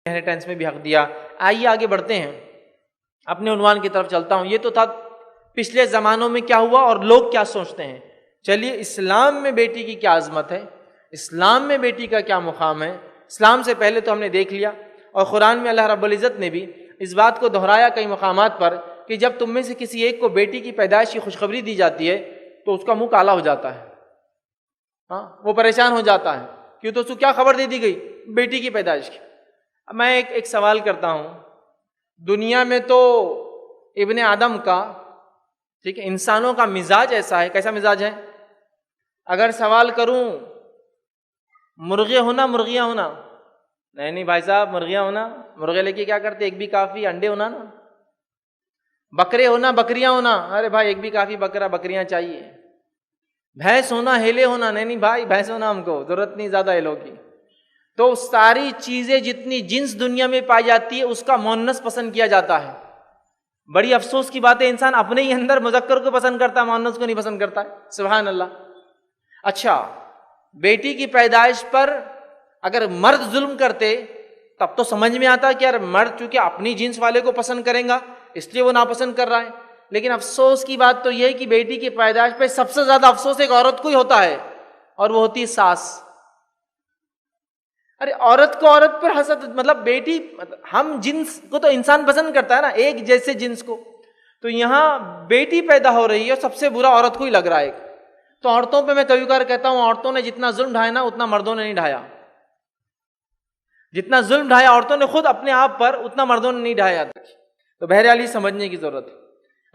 Inheritance میں بھی حق دیا۔ آئیے آگے بڑھتے ہیں، اپنے عنوان کی طرف چلتا ہوں۔ یہ تو تھا پچھلے زمانوں میں کیا ہوا اور لوگ کیا سوچتے ہیں۔ چلیے اسلام میں بیٹی کی کیا عظمت ہے، اسلام میں بیٹی کا کیا مقام ہے۔ اسلام سے پہلے تو ہم نے دیکھ لیا، اور قرآن میں اللہ رب العزت نے بھی اس بات کو دہرایا کئی مقامات پر کہ جب تم میں سے کسی ایک کو بیٹی کی پیدائش کی خوشخبری دی جاتی ہے تو اس کا منہ کالا ہو جاتا ہے، ہاں وہ پریشان ہو جاتا ہے، کیوں تو اس کو کیا خبر دے دی گئی، بیٹی کی پیدائش کی۔ میں ایک سوال کرتا ہوں، دنیا میں تو ابن آدم کا، ٹھیک ہے، انسانوں کا مزاج ایسا ہے، کیسا مزاج ہے؟ اگر سوال کروں مرغے ہونا مرغیاں ہونا، نہیں بھائی صاحب مرغیاں ہونا، مرغے لے کے کیا کرتے، ایک بھی کافی، انڈے ہونا نا۔ بکرے ہونا بکریاں ہونا، ارے بھائی ایک بھی کافی، بکریاں چاہیے۔ بھینس ہونا ہیلے ہونا، نہیں بھائی بھینس ہونا ہم کو ضرورت نہیں زیادہ ہیلوں کی۔ تو ساری چیزیں جتنی جنس دنیا میں پائی جاتی ہے اس کا مؤنث پسند کیا جاتا ہے۔ بڑی افسوس کی بات ہے، انسان اپنے ہی اندر مذکر کو پسند کرتا ہے، مؤنث کو نہیں پسند کرتا ہے، سبحان اللہ۔ اچھا، بیٹی کی پیدائش پر اگر مرد ظلم کرتے تب تو سمجھ میں آتا کہ یار مرد چونکہ اپنی جنس والے کو پسند کریں گا اس لیے وہ ناپسند کر رہا ہے، لیکن افسوس کی بات تو یہ ہے کہ بیٹی کی پیدائش پہ سب سے زیادہ افسوس ایک عورت کو ہی ہوتا ہے، اور وہ ہوتی ہے ساس۔ ارے عورت کو عورت پر حسد، مطلب بیٹی، ہم جنس کو تو انسان پسند کرتا ہے نا، ایک جیسے جنس کو، تو یہاں بیٹی پیدا ہو رہی ہے اور سب سے برا عورت کو ہی لگ رہا ہے۔ تو عورتوں پہ میں کبھی کبھار کہتا ہوں عورتوں نے جتنا ظلم ڈھایا نا اتنا مردوں نے نہیں ڈھایا، جتنا ظلم ڈھایا عورتوں نے خود اپنے آپ پر اتنا مردوں نے نہیں ڈھایا۔ تو بہرحال یہ سمجھنے کی ضرورت ہے،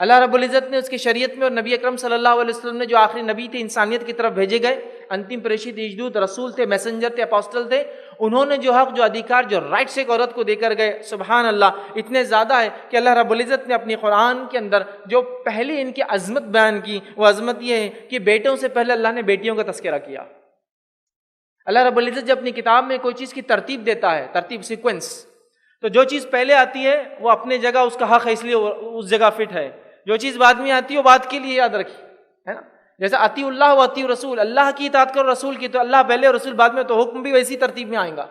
اللہ رب العزت نے اس کی شریعت میں، اور نبی اکرم صلی اللہ علیہ وسلم نے جو آخری نبی تھے انسانیت کی طرف بھیجے گئے، انتم پریشت دیجدود رسول تھے، میسنجر تھے، اپوسٹل تھے، انہوں نے جو حق، جو ادھیکار، جو رائٹس ایک عورت کو دے کر گئے، سبحان اللہ، اتنے زیادہ ہے کہ اللہ رب العزت نے اپنی قرآن کے اندر جو پہلی ان کی عظمت بیان کی، وہ عظمت یہ ہے کہ بیٹوں سے پہلے اللہ نے بیٹیوں کا تذکرہ کیا۔ اللہ رب العزت جب اپنی کتاب میں کوئی چیز کی ترتیب دیتا ہے، ترتیب، سیکوینس، تو جو چیز پہلے آتی ہے وہ اپنے جگہ اس کا حق ہے، اس لیے اس جگہ فٹ ہے، جو چیز بعد میں آتی ہے وہ بعد کے لیے یاد رکھی، ہے نا۔ جیسے اطیعوا اللہ و اطیعوا رسول، اللہ کی اطاعت کرو، رسول کی، تو اللہ پہلے اور رسول بعد میں، تو حکم بھی ویسی ترتیب میں آئے گا۔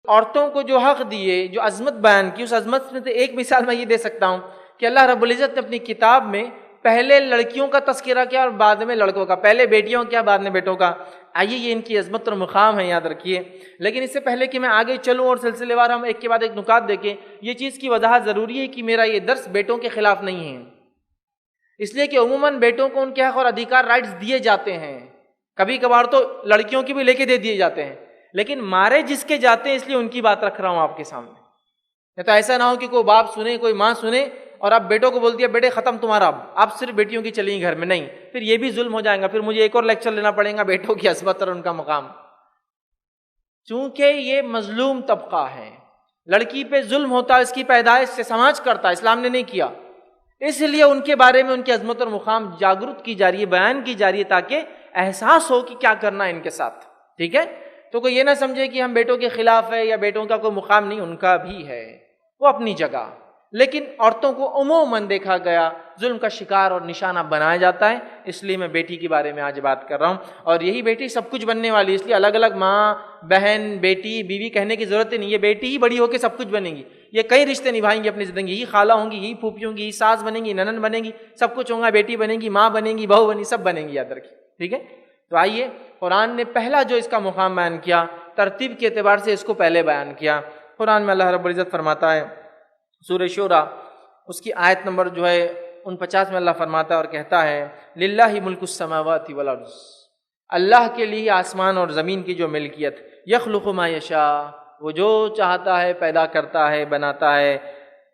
عورتوں کو جو حق دیے، جو عظمت بیان کی، اس عظمت میں سے ایک مثال میں یہ دے سکتا ہوں کہ اللہ رب العزت نے اپنی کتاب میں پہلے لڑکیوں کا تذکرہ کیا اور بعد میں لڑکوں کا، پہلے بیٹیوں کیا بعد میں بیٹوں کا۔ آئیے یہ ان کی عظمت اور مقام ہے، یاد رکھیے۔ لیکن اس سے پہلے کہ میں آگے چلوں اور سلسلے وار ہم ایک کے بعد ایک نکات دیکھیں، یہ چیز کی وضاحت ضروری ہے کہ میرا یہ درس بیٹوں کے خلاف نہیں ہے، اس لیے کہ عموماً بیٹوں کو ان کے حق اور ادھیکار، رائٹس دیے جاتے ہیں، کبھی کبھار تو لڑکیوں کی بھی لے کے دے دیے جاتے ہیں، لیکن مارے جس کے جاتے ہیں، اس لیے ان کی بات رکھ رہا ہوں آپ کے سامنے۔ تو ایسا نہ ہو کہ کوئی باپ سنے، کوئی ماں سنے اور اب بیٹوں کو بول دیا بیٹے ختم تمہارا، اب صرف بیٹیوں کی چلیں گی گھر میں، نہیں، پھر یہ بھی ظلم ہو جائے گا، پھر مجھے ایک اور لیکچر لینا پڑے گا بیٹوں کی عظمت اور ان کا مقام۔ چونکہ یہ مظلوم طبقہ ہے، لڑکی پہ ظلم ہوتا ہے، اس کی پیدائش سے سماج کرتا ہے، اسلام نے نہیں کیا، اس لیے ان کے بارے میں ان کی عظمت اور مقام جاگرت کی جا رہی ہے، بیان کی جا رہی ہے، تاکہ احساس ہو کہ کیا کرنا ہے ان کے ساتھ، ٹھیک ہے۔ تو کوئی یہ نہ سمجھے کہ ہم بیٹوں کے خلاف ہے یا بیٹوں کا کوئی مقام نہیں، ان کا بھی ہے، وہ اپنی جگہ، لیکن عورتوں کو عموماً دیکھا گیا ظلم کا شکار اور نشانہ بنایا جاتا ہے، اس لیے میں بیٹی کے بارے میں آج بات کر رہا ہوں۔ اور یہی بیٹی سب کچھ بننے والی ہے، اس لیے الگ الگ ماں، بہن، بیٹی، بیوی کہنے کی ضرورت ہی نہیں، یہ بیٹی ہی بڑی ہو کے سب کچھ بنے گی، یہ کئی رشتے نبھائیں گی اپنی زندگی، یہی خالہ ہوں گی، یہی پھوپھی ہوں گی، یہی ساس بنیں گی، ننند بنے گی، سب کچھ ہوگا، بیٹی بنے گی، ماں بنے گی، بہو بنے گی، سب بنیں گی، یاد رکھیے، ٹھیک ہے۔ تو آئیے، قرآن نے پہلا جو اس کا مقام بیان کیا، ترتیب کے اعتبار سے اس کو پہلے بیان کیا۔ قرآن میں اللہ رب العزت فرماتا ہے، سورہ شورى اس کی آیت نمبر جو ہے 49 میں اللہ فرماتا ہے اور کہتا ہے، للہ ملک السماوات والارض، اللہ کے لیے آسمان اور زمین کی جو ملکیت، یخلق ما یشاء، وہ جو چاہتا ہے پیدا کرتا ہے، بناتا ہے،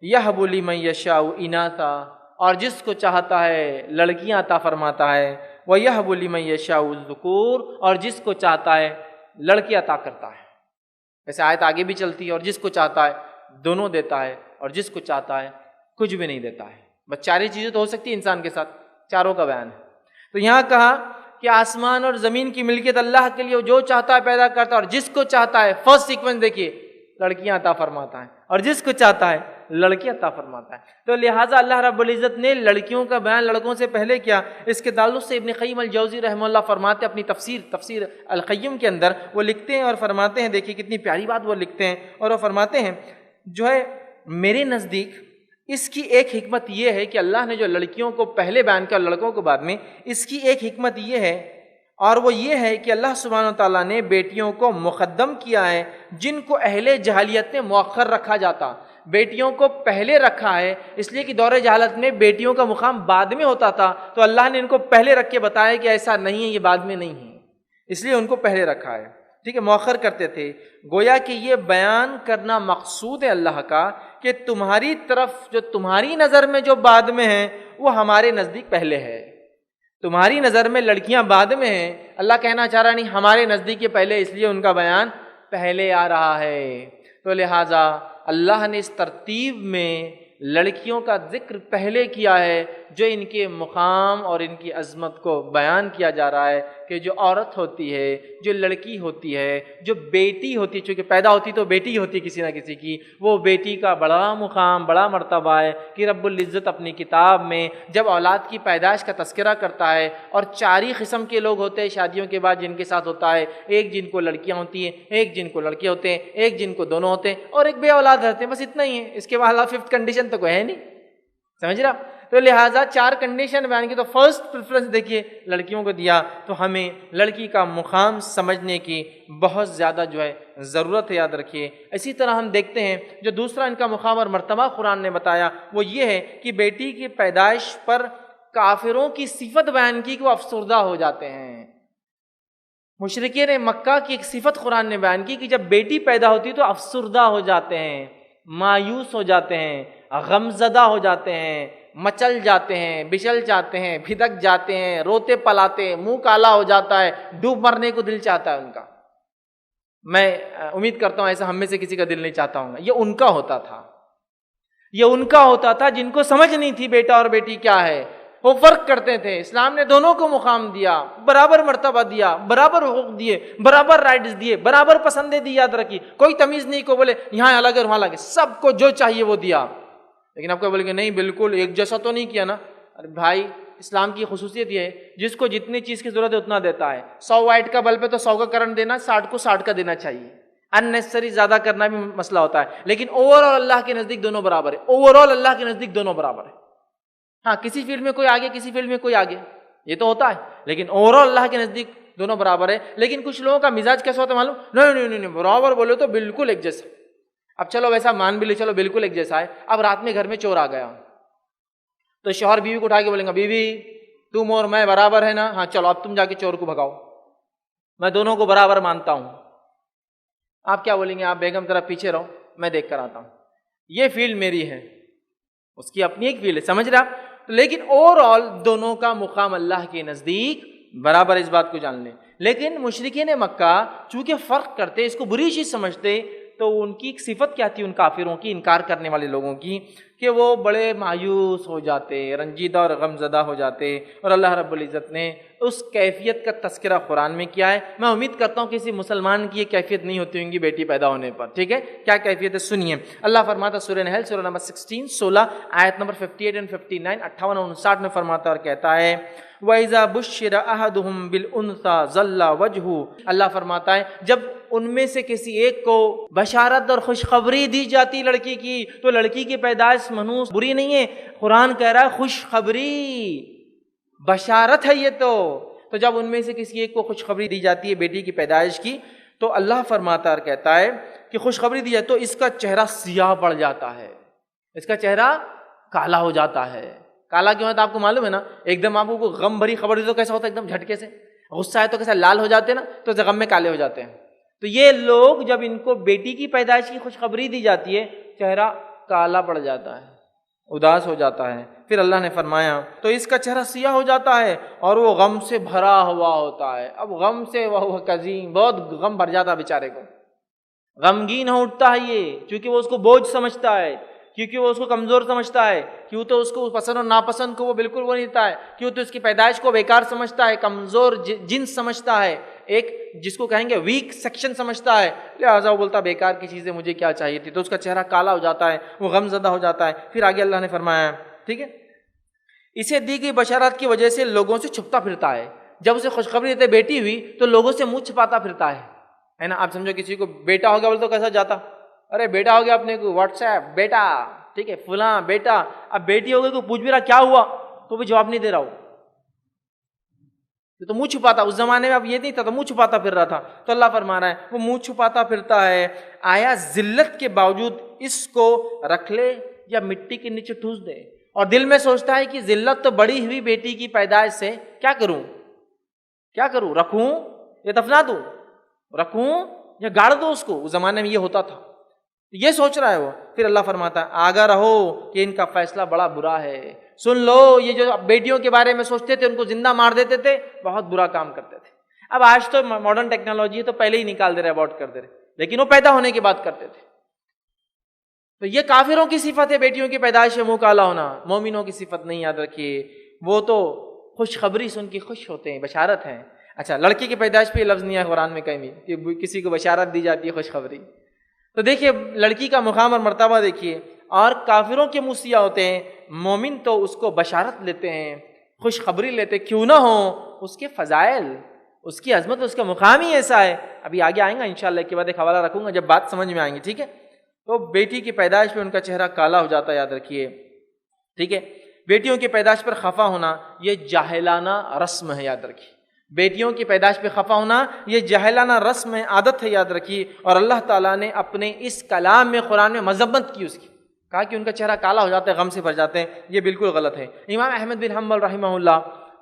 یہب لمن یشاء اناثا، اور جس کو چاہتا ہے لڑکیاں عطا فرماتا ہے، ویہب لمن یشاء الذکور، اور جس کو چاہتا ہے لڑکی عطا کرتا ہے۔ ویسے آیت آگے بھی چلتی ہے، اور جس کو چاہتا ہے دونوں دیتا ہے، اور جس کو چاہتا ہے کچھ بھی نہیں دیتا ہے۔ بس چاری چیزیں تو ہو سکتی ہیں انسان کے ساتھ، چاروں کا بیان ہے۔ تو یہاں کہا کہ آسمان اور زمین کی ملکیت اللہ کے لیے، جو چاہتا ہے پیدا کرتا ہے، اور جس کو چاہتا ہے، فرسٹ سیکوینس دیکھیے، لڑکیاں عطا فرماتا ہے، اور جس کو چاہتا ہے لڑکی عطا فرماتا ہے۔ تو لہٰذا اللہ رب العزت نے لڑکیوں کا بیان لڑکوں سے پہلے کیا۔ اس کے تعلق سے ابن قیم الجوزی رحمہ اللہ فرماتے ہیں اپنی تفسیر القیم کے اندر، وہ لکھتے ہیں اور فرماتے ہیں، دیکھیے کتنی پیاری بات وہ لکھتے ہیں، اور وہ فرماتے ہیں جو ہے میرے نزدیک اس کی ایک حکمت یہ ہے کہ اللہ نے جو لڑکیوں کو پہلے بیان کیا لڑکوں کو بعد میں، اس کی ایک حکمت یہ ہے، اور وہ یہ ہے کہ اللہ سبحانہ وتعالیٰ نے بیٹیوں کو مقدم کیا ہے جن کو اہل جہلیت میں مؤخر رکھا جاتا، بیٹیوں کو پہلے رکھا ہے اس لیے کہ دور جہالت میں بیٹیوں کا مقام بعد میں ہوتا تھا، تو اللہ نے ان کو پہلے رکھ کے بتایا کہ ایسا نہیں ہے، یہ بعد میں نہیں ہے، اس لیے ان کو پہلے رکھا ہے، ٹھیک ہے، مؤخر کرتے تھے۔ گویا کہ یہ بیان کرنا مقصود ہے اللہ کا کہ تمہاری طرف جو تمہاری نظر میں جو بعد میں ہے وہ ہمارے نزدیک پہلے ہے، تمہاری نظر میں لڑکیاں بعد میں ہیں، اللہ کہنا چاہ رہا نہیں ہمارے نزدیک یہ پہلے، اس لیے ان کا بیان پہلے آ رہا ہے۔ تو لہٰذا اللہ نے اس ترتیب میں لڑکیوں کا ذکر پہلے کیا ہے، جو ان کے مقام اور ان کی عظمت کو بیان کیا جا رہا ہے کہ جو عورت ہوتی ہے، جو لڑکی ہوتی ہے، جو بیٹی ہوتی ہے، چونکہ پیدا ہوتی تو بیٹی ہوتی کسی نہ کسی کی، وہ بیٹی کا بڑا مقام، بڑا مرتبہ ہے کہ رب العزت اپنی کتاب میں جب اولاد کی پیدائش کا تذکرہ کرتا ہے، اور 4 ہی قسم کے لوگ ہوتے ہیں شادیوں کے بعد جن کے ساتھ ہوتا ہے، ایک جن کو لڑکیاں ہوتی ہیں، ایک جن کو لڑکے ہوتے ہیں، ایک جن کو دونوں ہوتے ہیں، اور ایک بے اولاد رہتے ہیں، بس اتنا ہی ہے، اس کے بعد 5th کنڈیشن تو کوئی ہے نہیں، سمجھ رہا؟ تو لہٰذا 4 کنڈیشن بیان کی، تو فرسٹ پریفرنس دیکھیے لڑکیوں کو دیا، تو ہمیں لڑکی کا مقام سمجھنے کی بہت زیادہ جو ہے ضرورت ہے، یاد رکھیے۔ اسی طرح ہم دیکھتے ہیں جو دوسرا ان کا مقام اور مرتبہ قرآن نے بتایا وہ یہ ہے کہ بیٹی کی پیدائش پر کافروں کی صفت بیان کی کہ وہ افسردہ ہو جاتے ہیں۔ مشرکین مکہ کی ایک صفت قرآن نے بیان کی کہ جب بیٹی پیدا ہوتی تو افسردہ ہو جاتے ہیں، مایوس ہو جاتے ہیں، غمزدہ ہو جاتے ہیں، مچل جاتے ہیں، بچل جاتے ہیں، بھدک جاتے ہیں، روتے پلاتے ہیں، منہ کالا ہو جاتا ہے، ڈوب مرنے کو دل چاہتا ہے ان کا۔ میں امید کرتا ہوں ایسا ہم میں سے کسی کا دل نہیں چاہتا ہوں گا۔ یہ ان کا ہوتا تھا، یہ ان کا ہوتا تھا جن کو سمجھ نہیں تھی بیٹا اور بیٹی کیا ہے، وہ فرق کرتے تھے۔ اسلام نے دونوں کو مقام دیا، برابر مرتبہ دیا، برابر حقوق دیے، برابر رائٹس دیے، برابر پسندیں دی، یاد رکھی کوئی تمیز نہیں کو بولے یہاں الگ ہے وہاں الگ ہے، سب کو جو چاہیے وہ دیا۔ لیکن آپ کو بولے کہ نہیں بالکل ایک جیسا تو نہیں کیا نا، ارے بھائی اسلام کی خصوصیت یہ ہے جس کو جتنی چیز کی ضرورت ہے اتنا دیتا ہے۔ 100 واٹ کا بلب ہے تو 100 کا کرنٹ دینا، 60 کو 60 کا دینا چاہیے، اننیسری زیادہ کرنا بھی مسئلہ ہوتا ہے، لیکن اوور آل اللہ کے نزدیک دونوں برابر ہے، اوور آل اللہ کے نزدیک دونوں برابر ہے۔ ہاں کسی فیلڈ میں کوئی آگے، کسی فیلڈ میں کوئی آگے، یہ تو ہوتا ہے، لیکن اوور آل اللہ کے نزدیک دونوں برابر ہے۔ لیکن کچھ لوگوں کا مزاج کیسا ہوتا ہے معلوم؟ نہیں برابر بولے تو بالکل ایک جیسا۔ اب چلو ویسا مان بھی لے، چلو بالکل ایک جیسا ہے۔ اب رات میں گھر میں چور آ گیا تو شوہر بیوی کو اٹھا کے بولیں گا بیوی تم اور میں برابر ہے نا، ہاں چلو اب تم جا کے چور کو بھگاؤ، میں دونوں کو برابر مانتا ہوں۔ آپ کیا بولیں گے؟ آپ بیگم ذرا پیچھے رہو میں دیکھ کر آتا ہوں، یہ فیلڈ میری ہے، اس کی اپنی ایک فیلڈ ہے، سمجھ رہا؟ لیکن اوور آل دونوں کا مقام اللہ کے نزدیک برابر، اس بات کو جان لیں۔ لیکن مشرکین مکہ چونکہ فرق کرتے، اس کو بری چیز سمجھتے، تو ان کی ایک صفت کیا تھی ان کافروں کی، انکار کرنے والے لوگوں کی، کہ وہ بڑے مایوس ہو جاتے، رنجیدہ اور غمزدہ ہو جاتے، اور اللہ رب العزت نے اس کیفیت کا تذکرہ قرآن میں کیا ہے۔ میں امید کرتا ہوں کسی مسلمان کی یہ کیفیت نہیں ہوتی ہوں گی بیٹی پیدا ہونے پر، ٹھیک ہے؟ کیا کیفیت ہے سنیے۔ اللہ فرماتا سورہ نحل سورہ نمبر 16 آیت نمبر 58 and 59 58 اور 59 میں فرماتا اور کہتا ہے وَإِذَا بُشِّرَ أَحَدُهُمْ بِالْأُنثَىٰ ظَلَّ وَجْهُهُ، اللہ فرماتا ہے جب ان میں سے کسی ایک کو بشارت اور خوشخبری دی جاتی لڑکی کی، تو لڑکی کی پیدائش منحوس بری نہیں ہے، قرآن کہہ رہا ہے خوشخبری، بشارت ہے یہ تو جب ان میں سے کسی ایک کو خوشخبری دی جاتی ہے بیٹی کی پیدائش کی، تو اللہ فرماتا اور کہتا ہے کہ خوشخبری دی جائے تو اس کا چہرہ سیاہ پڑ جاتا ہے، اس کا چہرہ کالا ہو جاتا ہے۔ کالا کیوں ہوتا ہے آپ کو معلوم ہے نا؟ ایک دم آپ کو غم بھری خبر دی تو کیسا ہوتا ہے؟ ایک دم جھٹکے سے، غصہ ہے تو کیسا لال ہو جاتے ہیں نا، تو غم میں کالے ہو جاتے ہیں۔ تو یہ لوگ جب ان کو بیٹی کی پیدائش کی خوشخبری دی جاتی ہے چہرہ کالا پڑ جاتا ہے، اداس ہو جاتا ہے۔ پھر اللہ نے فرمایا تو اس کا چہرہ سیاہ ہو جاتا ہے اور وہ غم سے بھرا ہوا ہوتا ہے۔ اب غم سے وہ قزیم، بہت غم بھر جاتا ہے بیچارے کو، غمگین ہو اٹھتا ہے یہ، چونکہ وہ اس کو بوجھ سمجھتا ہے، کیونکہ وہ اس کو کمزور سمجھتا ہے، کیوں تو اس کو پسند اور ناپسند کو وہ بالکل وہ نہیں دیتا ہے، کیوں تو اس کی پیدائش کو بیکار سمجھتا ہے، کمزور جنس سمجھتا ہے، ایک جس کو کہیں گے ویک سیکشن سمجھتا ہے، لہٰذا وہ بولتا بیکار کی چیزیں مجھے کیا چاہیے تھی، تو اس کا چہرہ کالا ہو جاتا ہے، وہ غم زدہ ہو جاتا ہے۔ پھر آگے اللہ نے فرمایا، ٹھیک ہے، اسے دی گئی بشارت کی وجہ سے لوگوں سے چھپتا پھرتا ہے، جب اسے خوشخبری دیتے بیٹی ہوئی تو لوگوں سے منہ چھپاتا پھرتا ہے نا۔ آپ سمجھو کسی کو بیٹا ہو گیا بولے تو کیسا جاتا، ارے بیٹا ہو گیا اپنے کو واٹس ایپ بیٹا، ٹھیک ہے فلاں بیٹا، اب بیٹی ہو گئی تو پوچھ بھی رہا کیا ہوا تو بھی جواب نہیں دے رہا ہو، تو منہ چھپاتا، اس زمانے میں اب یہ نہیں تھا تو منہ چھپاتا پھر رہا تھا، تو اللہ فرما رہا ہے وہ منہ چھپاتا پھرتا ہے، آیا ذلت کے باوجود اس کو رکھ لے یا مٹی کے نیچے ٹھوس دے، اور دل میں سوچتا ہے کہ ذلت تو بڑی ہوئی بیٹی کی پیدائش سے، کیا کروں، رکھوں یا دفنا دوں، رکھوں یا گاڑ دو اس کو، اس زمانے میں یہ ہوتا تھا، یہ سوچ رہا ہے وہ۔ پھر اللہ فرماتا ہے آگاہ رہو کہ ان کا فیصلہ بڑا برا ہے، سن لو یہ جو بیٹیوں کے بارے میں سوچتے تھے ان کو زندہ مار دیتے تھے، بہت برا کام کرتے تھے۔ اب آج تو ماڈرن ٹیکنالوجی ہے تو پہلے ہی نکال دے رہے، ابارٹ کر دے رہے، لیکن وہ پیدا ہونے کی بات کرتے تھے۔ تو یہ کافروں کی صفت ہے بیٹیوں کی پیدائش میں منہ کالا ہونا، مومنوں کی صفت نہیں، یاد رکھیے، وہ تو خوشخبری سن کے خوش ہوتے ہیں، بشارت ہے۔ اچھا، لڑکی کی پیدائش پہ یہ لفظ نہیں ہے قرآن میں کہیں بھی کہ کسی کو بشارت دی جاتی ہے خوشخبری۔ تو دیکھیے لڑکی کا مقام اور مرتبہ دیکھیے، اور کافروں کے منہ سیاہ ہوتے ہیں، مومن تو اس کو بشارت لیتے ہیں، خوشخبری لیتے، کیوں نہ ہو اس کے فضائل، اس کی عظمت، اس کا مقام ہی ایسا ہے۔ ابھی آگے آئیں گا انشاءاللہ، کے بعد ایک حوالہ رکھوں گا جب بات سمجھ میں آئیں گی، ٹھیک ہے۔ تو بیٹی کی پیدائش پہ ان کا چہرہ کالا ہو جاتا ہے، یاد رکھیے، ٹھیک ہے۔ بیٹیوں کی پیدائش پر خفا ہونا یہ جاہلانہ رسم ہے، یاد رکھیے، بیٹیوں کی پیدائش پہ خفا ہونا یہ جاہلانہ رسم ہے، عادت ہے، یاد رکھیے۔ اور اللہ تعالیٰ نے اپنے اس کلام میں، قرآن میں مذمت کی اس کی، کہا کہ ان کا چہرہ کالا ہو جاتا ہے، غم سے بھر جاتے ہیں، یہ بالکل غلط ہے۔ امام احمد بن حنبل رحمہ اللہ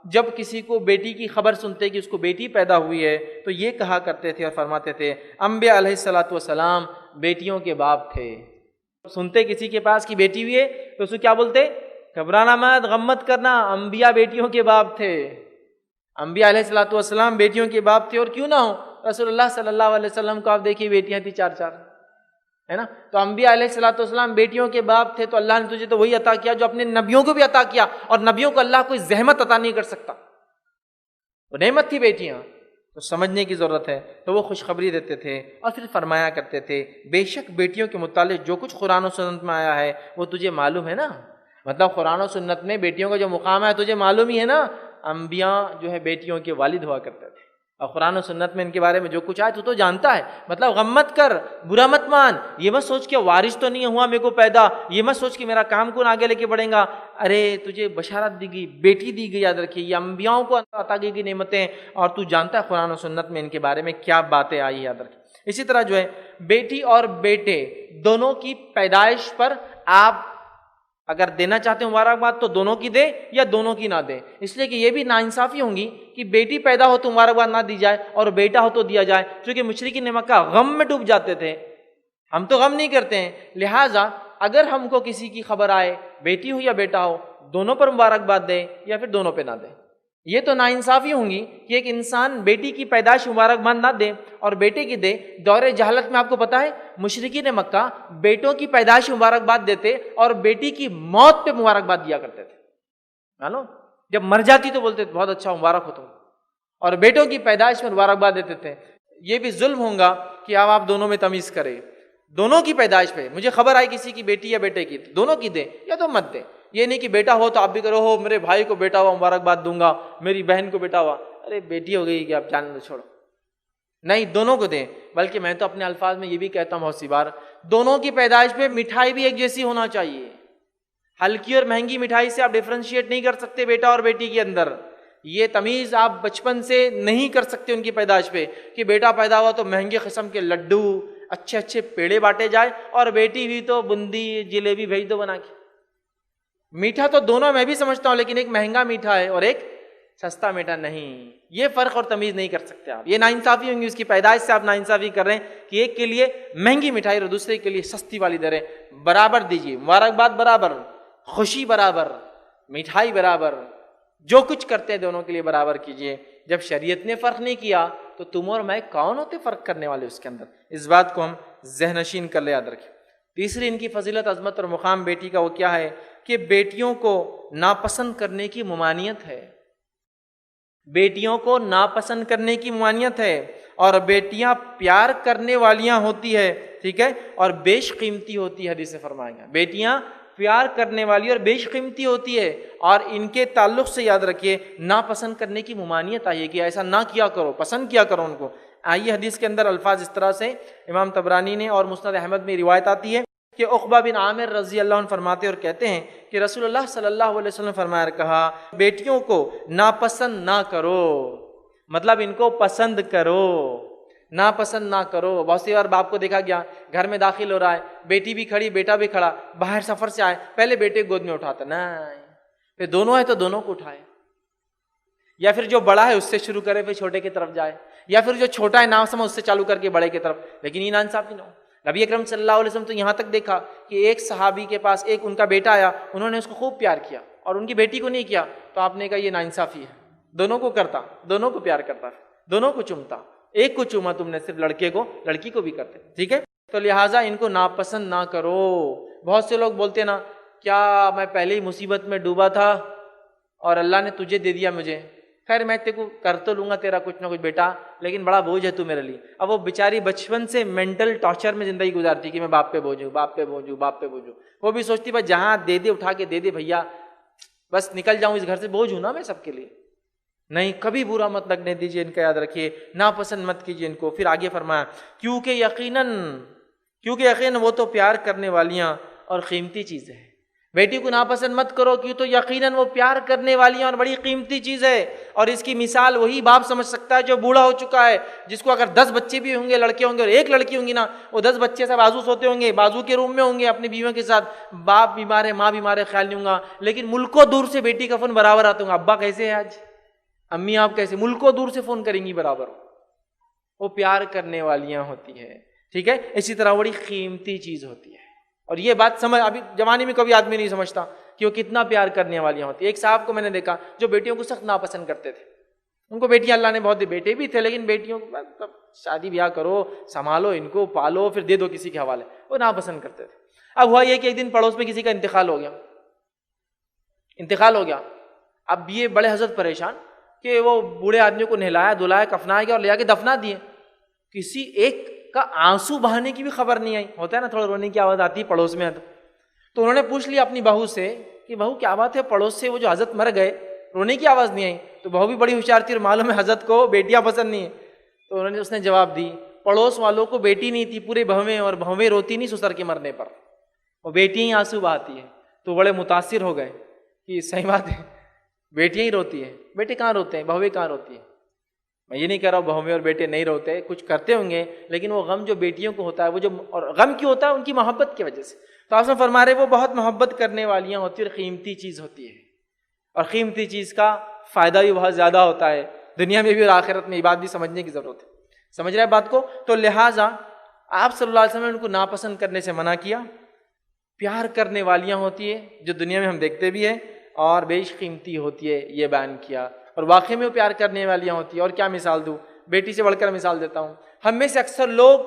جب کسی کو بیٹی کی خبر سنتے کہ اس کو بیٹی پیدا ہوئی ہے تو یہ کہا کرتے تھے اور فرماتے تھے انبیاء علیہ الصلوۃ والسلام بیٹیوں کے باپ تھے۔ سنتے کسی کے پاس کی بیٹی ہوئی ہے تو اس کو کیا بولتے، گھبرانا مت، غم مت کرنا، انبیاء بیٹیوں کے باپ تھے، انبیاء علیہ الصلوۃ والسلام بیٹیوں کے باپ تھے، اور کیوں نہ ہو، رسول اللہ صلی اللہ علیہ وسلم کو آپ دیکھیے بیٹیاں تھیں 4 ہے نا۔ تو انبیاء علیہ الصلوۃ والسلام بیٹیوں کے باپ تھے، تو اللہ نے تجھے تو وہی عطا کیا جو اپنے نبیوں کو بھی عطا کیا، اور نبیوں کو اللہ کوئی زحمت عطا نہیں کر سکتا، وہ نعمت تھی بیٹیاں، تو سمجھنے کی ضرورت ہے۔ تو وہ خوشخبری دیتے تھے اور پھر فرمایا کرتے تھے بے شک بیٹیوں کے متعلق جو کچھ قرآن و سنت میں آیا ہے وہ تجھے معلوم ہے نا، مطلب قرآن و سنت میں بیٹیوں کا جو مقام ہے تجھے معلوم ہی ہے نا۔ انبیاء جو ہے بیٹیوں کے والد ہوا کرتے تھے، اور قرآن و سنت میں ان کے بارے میں جو کچھ آئے تو جانتا ہے، مطلب غم مت کر، برا مت مان، یہ مت سوچ کہ وارث تو نہیں ہوا میرے کو پیدا، یہ مت سوچ کہ میرا کام کون آگے لے کے بڑھیں گا، ارے تجھے بشارت دی گئی، بیٹی دی گئی، یاد رکھیے یہ انبیاؤں کو عطا کی گئی نعمتیں، اور تو جانتا ہے قرآن و سنت میں ان کے بارے میں کیا باتیں آئی، یاد رکھیے۔ اسی طرح جو ہے بیٹی اور بیٹے دونوں کی پیدائش پر آپ اگر دینا چاہتے ہیں مبارکباد تو دونوں کی دے یا دونوں کی نہ دے، اس لیے کہ یہ بھی ناانصافی ہوں گی کہ بیٹی پیدا ہو تو مبارکباد نہ دی جائے اور بیٹا ہو تو دیا جائے، چونکہ مشرکین مکہ غم میں ڈوب جاتے تھے، ہم تو غم نہیں کرتے ہیں، لہٰذا اگر ہم کو کسی کی خبر آئے بیٹی ہو یا بیٹا ہو دونوں پر مبارکباد دے یا پھر دونوں پہ نہ دے۔ یہ تو ناانصافی ہوں گی کہ ایک انسان بیٹی کی پیدائش مبارکباد نہ دے اور بیٹے کی دے۔ دور جہالت میں آپ کو پتا ہے مشرکین مکہ بیٹوں کی پیدائش مبارکباد دیتے اور بیٹی کی موت پہ مبارکباد دیا کرتے تھے، معلوم، جب مر جاتی تو بولتے بہت اچھا مبارک ہو تم، اور بیٹوں کی پیدائش میں مبارکباد دیتے تھے۔ یہ بھی ظلم ہوگا کہ اب آپ دونوں میں تمیز کریں، دونوں کی پیدائش پہ مجھے خبر آئی کسی کی بیٹی یا بیٹے کی، دونوں کی دے یا تو مت دے۔ یہ نہیں کہ بیٹا ہو تو آپ بھی کرو، ہو میرے بھائی کو بیٹا ہوا مبارکباد دوں گا، میری بہن کو بیٹا ہوا، ارے بیٹی ہو گئی کہ آپ جان دو چھوڑو، نہیں دونوں کو دیں۔ بلکہ میں تو اپنے الفاظ میں یہ بھی کہتا ہوں بہت سی بار، دونوں کی پیدائش پہ مٹھائی بھی ایک جیسی ہونا چاہیے، ہلکی اور مہنگی مٹھائی سے آپ ڈیفرینشیٹ نہیں کر سکتے بیٹا اور بیٹی کے اندر، یہ تمیز آپ بچپن سے نہیں کر سکتے ان کی پیدائش پہ کہ بیٹا پیدا ہوا تو مہنگے قسم کے لڈو اچھے اچھے پیڑے بانٹے جائے اور بیٹی ہوئی تو بندی جلیبی بھیج دو بنا کے۔ میٹھا تو دونوں میں بھی سمجھتا ہوں، لیکن ایک مہنگا میٹھا ہے اور ایک سستا میٹھا نہیں، یہ فرق اور تمیز نہیں کر سکتے آپ، یہ ناانصافی ہوں گی، اس کی پیدائش سے آپ ناانصافی کر رہے ہیں کہ ایک کے لیے مہنگی مٹھائی اور دوسرے کے لیے سستی والی دے رہے ہیں۔ برابر دیجیے، مبارکباد برابر، خوشی برابر، مٹھائی برابر، جو کچھ کرتے ہیں دونوں کے لیے برابر کیجیے۔ جب شریعت نے فرق نہیں کیا تو تم اور میں کون ہوتے فرق کرنے والے اس کے اندر؟ اس بات کو ہم ذہن نشین کر لے، یاد رکھیں۔ تیسری ان کی فضیلت، عظمت اور مقام بیٹی کا وہ کیا ہے کہ بیٹیوں کو ناپسند کرنے کی ممانعت ہے، بیٹیوں کو ناپسند کرنے کی ممانعت ہے، اور بیٹیاں پیار کرنے والیاں ہوتی ہے، ٹھیک ہے، اور بیش قیمتی ہوتی ہے، حدیث سے فرمایا گیا بیٹیاں پیار کرنے والی اور بیش قیمتی ہوتی ہے، اور ان کے تعلق سے یاد رکھیے ناپسند کرنے کی ممانعت آئی ہے کہ ایسا نہ کیا کرو، پسند کیا کرو ان کو۔ آئیے حدیث کے اندر الفاظ اس طرح سے امام طبرانی نے اور مسند احمد میں روایت آتی ہے کہ عقبہ بن عامر رضی اللہ عنہ فرماتے اور کہتے ہیں کہ رسول اللہ صلی اللہ علیہ وسلم فرمایا کہا بیٹیوں کو ناپسند نہ کرو، مطلب ان کو پسند کرو، ناپسند نہ کرو۔ بہت سی بار باپ کو دیکھا گیا گھر میں داخل ہو رہا ہے، بیٹی بھی کھڑی بیٹا بھی کھڑا، باہر سفر سے آئے، پہلے بیٹے کو گود میں اٹھاتا، نہیں، پھر دونوں ہے تو دونوں کو اٹھائے، یا پھر جو بڑا ہے اس سے شروع کرے پھر چھوٹے کی طرف جائے، یا پھر جو چھوٹا ہے نہ سمجھ اس سے چالو کر کے بڑے کی طرف، لیکن یہ ناانصافی نہ ہو۔ نبی اکرم صلی اللہ علیہ وسلم تو یہاں تک دیکھا کہ ایک صحابی کے پاس ایک ان کا بیٹا آیا، انہوں نے اس کو خوب پیار کیا اور ان کی بیٹی کو نہیں کیا، تو آپ نے کہا یہ ناانصافی ہے، دونوں کو کرتا، دونوں کو پیار کرتا، دونوں کو چومتا، ایک کو چوما تم نے صرف لڑکے کو، لڑکی کو بھی کرتے، ٹھیک ہے، تو لہٰذا ان کو ناپسند نہ کرو۔ بہت سے لوگ بولتے نا کیا میں پہلے ہی مصیبت میں ڈوبا تھا اور اللہ نے تجھے دے دیا مجھے، خیر میں تیرے کو کر تو لوں گا تیرا کچھ نہ کچھ بیٹا، لیکن بڑا بوجھ ہے تو میرے لیے۔ اب وہ بیچاری بچپن سے مینٹل ٹارچر میں زندگی گزارتی کہ میں باپ پہ بوجھوں، باپ پہ بوجھوں، باپ پہ بوجھوں، وہ بھی سوچتی بس جہاں دے دے اٹھا کے دے دے بھیا، بس نکل جاؤں اس گھر سے، بوجھ ہوں نا میں سب کے لیے۔ نہیں، کبھی برا مت لگنے دیجیے ان کا، یاد رکھیے ناپسند مت کیجیے ان کو۔ پھر آگے فرمایا کیونکہ یقیناً وہ تو پیار کرنے والیاں اور قیمتی چیز ہے۔ بیٹی کو ناپسند مت کرو کیوں تو یقیناً وہ پیار کرنے والیاں اور بڑی قیمتی چیز ہے، اور اس کی مثال وہی باپ سمجھ سکتا ہے جو بوڑھا ہو چکا ہے، جس کو اگر 10 بچے بھی ہوں گے، لڑکے ہوں گے اور ایک لڑکی ہوں گی نا، وہ 10 بچے سے بازو سوتے ہوں گے، بازو کے روم میں ہوں گے اپنی بیویوں کے ساتھ، باپ بیمار ہے، ماں بیمار ہے، خیال نہیں ہوں گا، لیکن ملکوں دور سے بیٹی کا فون برابر آتا ہوں گا، ابا کیسے ہے آج، امی آپ کیسے، ملکوں دور سے فون کریں گی برابر، وہ پیار کرنے والیاں ہوتی ہے، ٹھیک ہے۔ اسی طرح بڑی قیمتی چیز ہوتی ہے، اور یہ بات سمجھ ابھی زمانے میں کبھی آدمی نہیں سمجھتا کہ وہ کتنا پیار کرنے والیاں ہوتی ہیں۔ ایک صاحب کو میں نے دیکھا جو بیٹیوں کو سخت ناپسند کرتے تھے، ان کو بیٹیاں اللہ نے بہت دی، بیٹے بھی تھے لیکن بیٹیوں کو شادی بیاہ کرو، سنبھالو ان کو، پالو، پھر دے دو کسی کے حوالے، وہ ناپسند کرتے تھے۔ اب ہوا یہ کہ ایک دن پڑوس میں کسی کا انتقال ہو گیا، اب یہ بڑے حضرت پریشان کہ وہ بوڑھے آدمی کو نہلایا دھلایا کفنایا گیا اور لے جا کے دفنا دیے، کسی ایک کا آنسو بہانے کی بھی خبر نہیں آئی۔ ہوتا ہے نا تھوڑا رونے کی آواز آتی ہے پڑوس میں، تو انہوں نے پوچھ لیا اپنی بہو سے کہ بہو کیا بات ہے، پڑوس سے وہ جو حضرت مر گئے رونے کی آواز نہیں آئی، تو بہو بھی بڑی ہوشیار تھی اور معلوم ہے حضرت کو بیٹیاں پسند نہیں ہیں، تو اس نے جواب دی پڑوس والوں کو بیٹی نہیں تھی پورے بہویں، اور بہویں روتی نہیں سسر کے مرنے پر، وہ بیٹیاں ہی آنسو بہاتی ہیں، تو بڑے متاثر ہو گئے کہ صحیح بات ہے، بیٹیاں ہی روتی ہیں، بیٹے کہاں روتے ہیں، بہویں کہاں روتی ہیں۔ میں یہ نہیں کہہ رہا ہوں بہویں اور بیٹے نہیں روتے، کچھ کرتے ہوں گے، لیکن وہ غم جو بیٹیوں کو ہوتا ہے، وہ جو اور غم کیوں ہوتا ہے، ان کی محبت کی وجہ سے۔ تو آپ سے فرما رہے وہ بہت محبت کرنے والیاں ہوتی ہیں اور قیمتی چیز ہوتی ہے، اور قیمتی چیز کا فائدہ بھی بہت زیادہ ہوتا ہے، دنیا میں بھی اور آخرت میں۔ یہ بات بھی سمجھنے کی ضرورت ہے، سمجھ رہے بات کو؟ تو لہٰذا آپ صلی اللہ علیہ وسلم نے ان کو ناپسند کرنے سے منع کیا۔ پیار کرنے والیاں ہوتی ہے جو دنیا میں ہم دیکھتے بھی ہیں، اور بیش قیمتی ہوتی ہے، یہ بیان کیا، اور واقعی میں وہ پیار کرنے والیاں ہوتی ہیں۔ اور کیا مثال دوں، بیٹی سے بڑھ کر مثال دیتا ہوں، ہم میں سے اکثر لوگ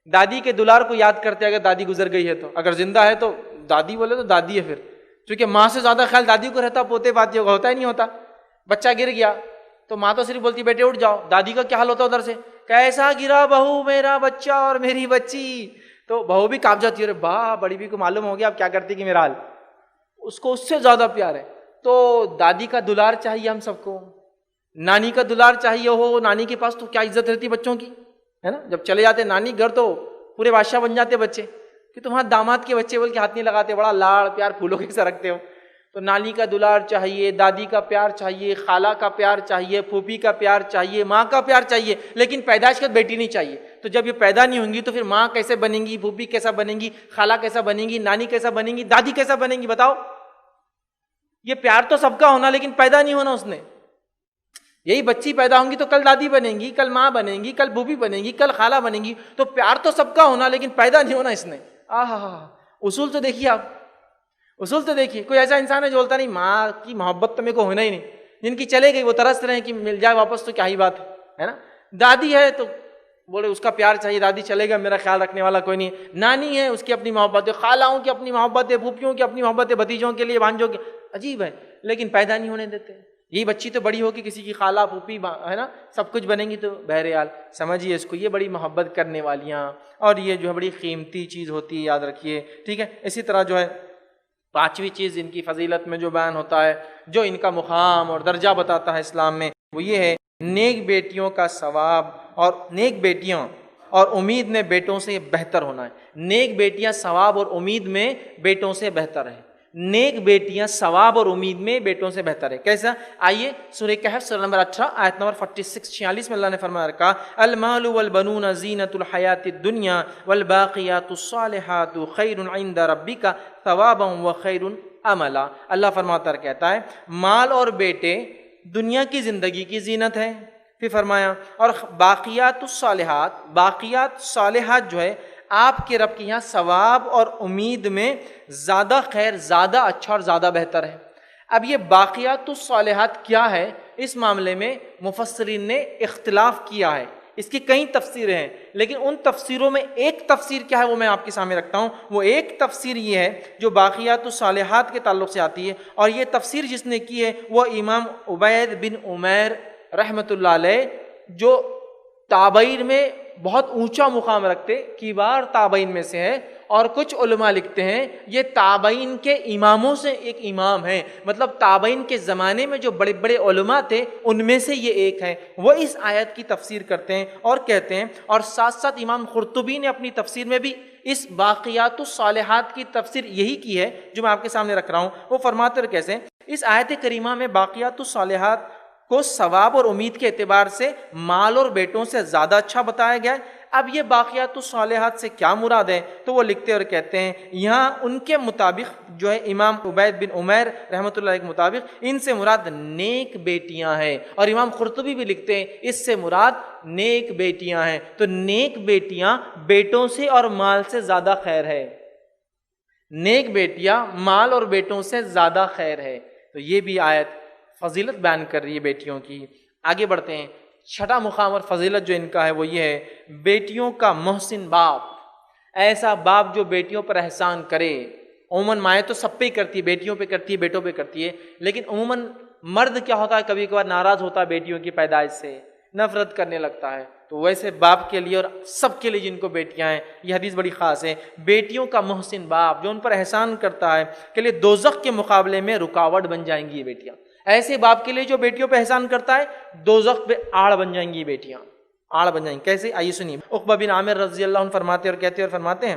دادی کے دلار کو یاد کرتے ہیں اگر دادی گزر گئی ہے تو، اگر زندہ ہے تو دادی بولے تو دادی ہے، پھر چونکہ ماں سے زیادہ خیال دادی کو رہتا، پوتے پاتیوں کا ہوتا ہی نہیں ہوتا۔ بچہ گر گیا تو ماں تو صرف بولتی بیٹے اٹھ جاؤ، دادی کا کیا حال ہوتا ادھر سے، کیسا گرا بہو میرا بچہ اور میری بچی، تو بہو بھی کانپ جاتی ہے، ارے باہ بڑی بھی کو معلوم ہو گیا اب کیا کرتی کہ میرا حال، اس کو اس سے زیادہ پیار ہے۔ تو دادی کا دلار چاہیے ہم سب کو، نانی کا دلار چاہیے ہو، نانی کے پاس تو کیا عزت رہتی بچوں کی، ہے نا، جب چلے جاتے نانی گھر تو پورے بادشاہ بن جاتے بچے، کہ تمہارے داماد کے بچے بول کے ہاتھ نہیں لگاتے، بڑا لاڑ پیار پھولوں کے ساتھ رکھتے ہو۔ تو نانی کا دلار چاہیے، دادی کا پیار چاہیے، خالہ کا پیار چاہیے، پھوپھی کا پیار چاہیے، ماں کا پیار چاہیے، لیکن پیدائش کے بیٹی نہیں چاہیے۔ تو جب یہ پیدا نہیں ہوں گی تو پھر ماں کیسے بنے گی، پھوپھی کیسا بنے گی، خالہ کیسا بنے گی، نانی کیسا بنے گی، دادی کیسا بنے گی، بتاؤ؟ یہ پیار تو سب کا ہونا، لیکن پیدا نہیں ہونا اس نے۔ یہی بچی پیدا ہوں گی تو کل دادی بنے گی، کل ماں بنے گی، کل پھوپھی بنے گی، کل خالہ بنے گی، تو پیار تو سب کا ہونا لیکن پیدا نہیں ہونا اس نے۔ اصول تو دیکھیے آپ، اصول تو دیکھیے، کوئی ایسا انسان ہے جو بولتا نہیں ماں کی محبت تو میرے کو ہونا ہی نہیں، جن کی چلے گئی وہ ترس رہے ہیں کہ مل جائے واپس تو کیا ہی بات ہے نا۔ دادی ہے تو بولے اس کا پیار چاہیے، دادی چلے گا، میرا خیال رکھنے والا کوئی نہیں، نانی ہے اس کی اپنی محبت ہے، خالاؤں کی اپنی محبت ہے، پھوپھیوں کی اپنی محبت ہے، بھتیجوں کے لیے، بھانجوں کی، عجیب ہے، لیکن پیدا نہیں ہونے دیتے۔ یہ بچی تو بڑی ہوگی، کسی کی خالہ پھوپھی ہے نا، سب کچھ بنیں گی، تو بہرحال سمجھیے اس کو، یہ بڑی محبت کرنے والیاں، اور یہ جو ہے بڑی قیمتی چیز ہوتی ہے، یاد رکھیے، ٹھیک ہے۔ اسی طرح جو ہے پانچویں چیز ان کی فضیلت میں جو بیان ہوتا ہے، جو ان کا مقام اور درجہ بتاتا ہے اسلام میں، وہ یہ ہے نیک بیٹیوں کا ثواب، اور نیک بیٹیاں اور امید میں بیٹوں سے بہتر ہونا ہے۔ نیک بیٹیاں ثواب اور امید میں بیٹوں سے بہتر ہے، نیک بیٹیاں ثواب اور امید میں بیٹوں سے بہتر ہے۔ کیسا؟ آئیے سورہ کہف سورہ نمبر 18 آیت نمبر 46 میں اللہ نے فرمایا رکھا، المال والبنون زینۃ الحیات الدنیا والباقیات الصالحات خیر عند ربک ثوابا وخیر عملا۔ اللہ فرماتا ہے، کہتا ہے مال اور بیٹے دنیا کی زندگی کی زینت ہے، پھر فرمایا اور باقیات الصالحات، باقیات صالحات جو ہے آپ کے رب کے یہاں ثواب اور امید میں زیادہ خیر، زیادہ اچھا اور زیادہ بہتر ہے۔ اب یہ باقیات الصالحات کیا ہے، اس معاملے میں مفسرین نے اختلاف کیا ہے، اس کی کئی تفسیریں ہیں، لیکن ان تفسیروں میں ایک تفسیر کیا ہے وہ میں آپ کے سامنے رکھتا ہوں۔ وہ ایک تفسیر یہ ہے جو باقیات الصالحات کے تعلق سے آتی ہے، اور یہ تفسیر جس نے کی ہے وہ امام عبید بن عمیر رحمۃ اللہ علیہ، جو تابعین میں بہت اونچا مقام رکھتے، کبار تابعین میں سے ہے، اور کچھ علماء لکھتے ہیں یہ تابعین کے اماموں سے ایک امام ہیں، مطلب تابعین کے زمانے میں جو بڑے بڑے علماء تھے ان میں سے یہ ایک ہیں۔ وہ اس آیت کی تفسیر کرتے ہیں اور کہتے ہیں، اور ساتھ ساتھ امام قرطبی نے اپنی تفسیر میں بھی اس باقیات الصالحات کی تفسیر یہی کی ہے جو میں آپ کے سامنے رکھ رہا ہوں۔ وہ فرماتے ہیں کیسے، اس آیت کریمہ میں باقیات الصالحات کو ثواب اور امید کے اعتبار سے مال اور بیٹوں سے زیادہ اچھا بتایا گیا ہے۔ اب یہ باقیات الصالحات سے کیا مراد ہے، تو وہ لکھتے اور کہتے ہیں یہاں ان کے مطابق جو ہے امام عبید بن عمیر رحمۃ اللہ کے مطابق ان سے مراد نیک بیٹیاں ہیں، اور امام قرطبی بھی لکھتے ہیں اس سے مراد نیک بیٹیاں ہیں۔ تو نیک بیٹیاں بیٹوں سے اور مال سے زیادہ خیر ہے، نیک بیٹیاں مال اور بیٹوں سے زیادہ خیر ہے۔ تو یہ بھی آیت فضیلت بیان کر رہی ہے بیٹیوں کی۔ آگے بڑھتے ہیں، چھٹا مقام اور فضیلت جو ان کا ہے وہ یہ ہے بیٹیوں کا محسن باپ، ایسا باپ جو بیٹیوں پر احسان کرے۔ عموماً مائیں تو سب پہ ہی کرتی ہے، بیٹیوں پہ کرتی ہے، بیٹوں پہ کرتی ہے، لیکن عموماً مرد کیا ہوتا ہے، کبھی کبھار ناراض ہوتا ہے بیٹیوں کی پیدائش سے، نفرت کرنے لگتا ہے۔ تو ویسے باپ کے لیے اور سب کے لیے جن کو بیٹیاں ہیں، یہ حدیث بڑی خاص ہے، بیٹیوں کا محسن باپ جو ان پر احسان کرتا ہے کے لیے دوزخ کے مقابلے میں رکاوٹ بن جائیں گی یہ بیٹیاں۔ ایسے باپ کے لیے جو بیٹیوں پہ احسان کرتا ہے دوزخ پہ آڑ بن جائیں گی یہ بیٹیاں، آڑ بن جائیں گی۔ کیسے؟ آئیے سنیے، عقبہ بن عامر رضی اللہ عنہ فرماتے اور کہتے اور فرماتے ہیں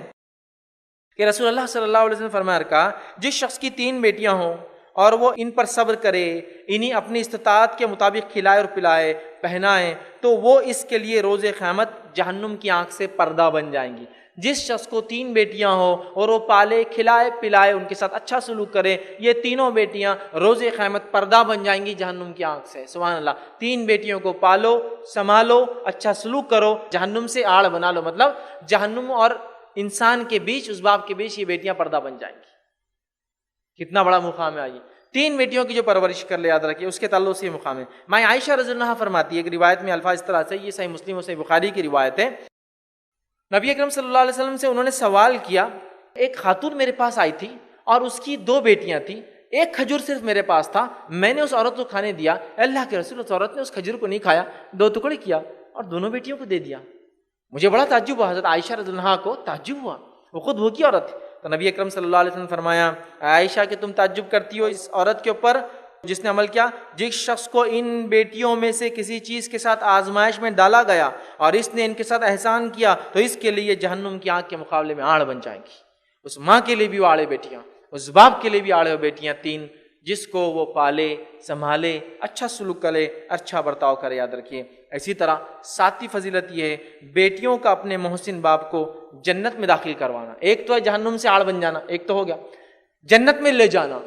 کہ رسول اللہ صلی اللہ علیہ وسلم فرمایا کہا، جس شخص کی 3 بیٹیاں ہوں اور وہ ان پر صبر کرے، انہیں اپنی استطاعت کے مطابق کھلائے اور پلائے، پہنائے، تو وہ اس کے لیے روز قیامت جہنم کی آنکھ سے پردہ بن جائیں گی۔ جس شخص کو 3 بیٹیاں ہوں اور وہ پالے، کھلائے، پلائے، ان کے ساتھ اچھا سلوک کرے، یہ تینوں بیٹیاں روز قیامت پردہ بن جائیں گی جہنم کی آنکھ سے۔ سبحان اللہ، 3 بیٹیوں کو پالو، سنبھالو، اچھا سلوک کرو، جہنم سے آڑ بنا لو، مطلب جہنم اور انسان کے بیچ، اس باپ کے بیچ یہ بیٹیاں پردہ بن جائیں گی۔ کتنا بڑا مقام ہے! آئیے 3 بیٹیوں کی جو پرورش کر لے، یاد رکھیے اس کے تعلق سے یہ مقام ہے۔ ماں عائشہ رضی اللہ عنہا فرماتی ہے، ایک روایت میں الفاظ اس طرح سے، یہ صحیح مسلم اور صحیح بخاری کی روایت ہے، نبی اکرم صلی اللہ علیہ وسلم سے انہوں نے سوال کیا، ایک خاتون میرے پاس آئی تھی اور اس کی 2 بیٹیاں تھیں، ایک کھجور صرف میرے پاس تھا، میں نے اس عورت کو کھانے دیا، اللہ کے رسول اس عورت نے اس کھجور کو نہیں کھایا، 2 ٹکڑے کیا اور دونوں بیٹیوں کو دے دیا۔ مجھے بڑا تعجب ہوا، حضرت عائشہ رضی اللہ عنہا کو تعجب ہوا، وہ خود بھوکی عورت تھی۔ تو نبی اکرم صلی اللہ علیہ وسلم فرمایا، عائشہ کہ تم تعجب کرتی ہو اس عورت کے اوپر جس نے عمل کیا، جس شخص کو ان بیٹیوں میں سے کسی چیز کے ساتھ آزمائش میں ڈالا گیا اور اس نے ان کے ساتھ احسان کیا تو اس کے لیے جہنم کی آنکھ کے مقابلے میں آڑ بن جائیں گی۔ اس ماں کے لیے بھی آڑے بیٹیاں، اس باپ کے لیے بھی آڑے بیٹیاں 3، جس کو وہ پالے، سنبھالے، اچھا سلوک کرے، اچھا برتاؤ کرے، یاد رکھیے۔ اسی طرح 7ویں فضیلت یہ ہے بیٹیوں کا اپنے محسن باپ کو جنت میں داخل کروانا۔ ایک تو ہے جہنم سے آڑ بن جانا، ایک تو ہو گیا جنت میں لے جانا۔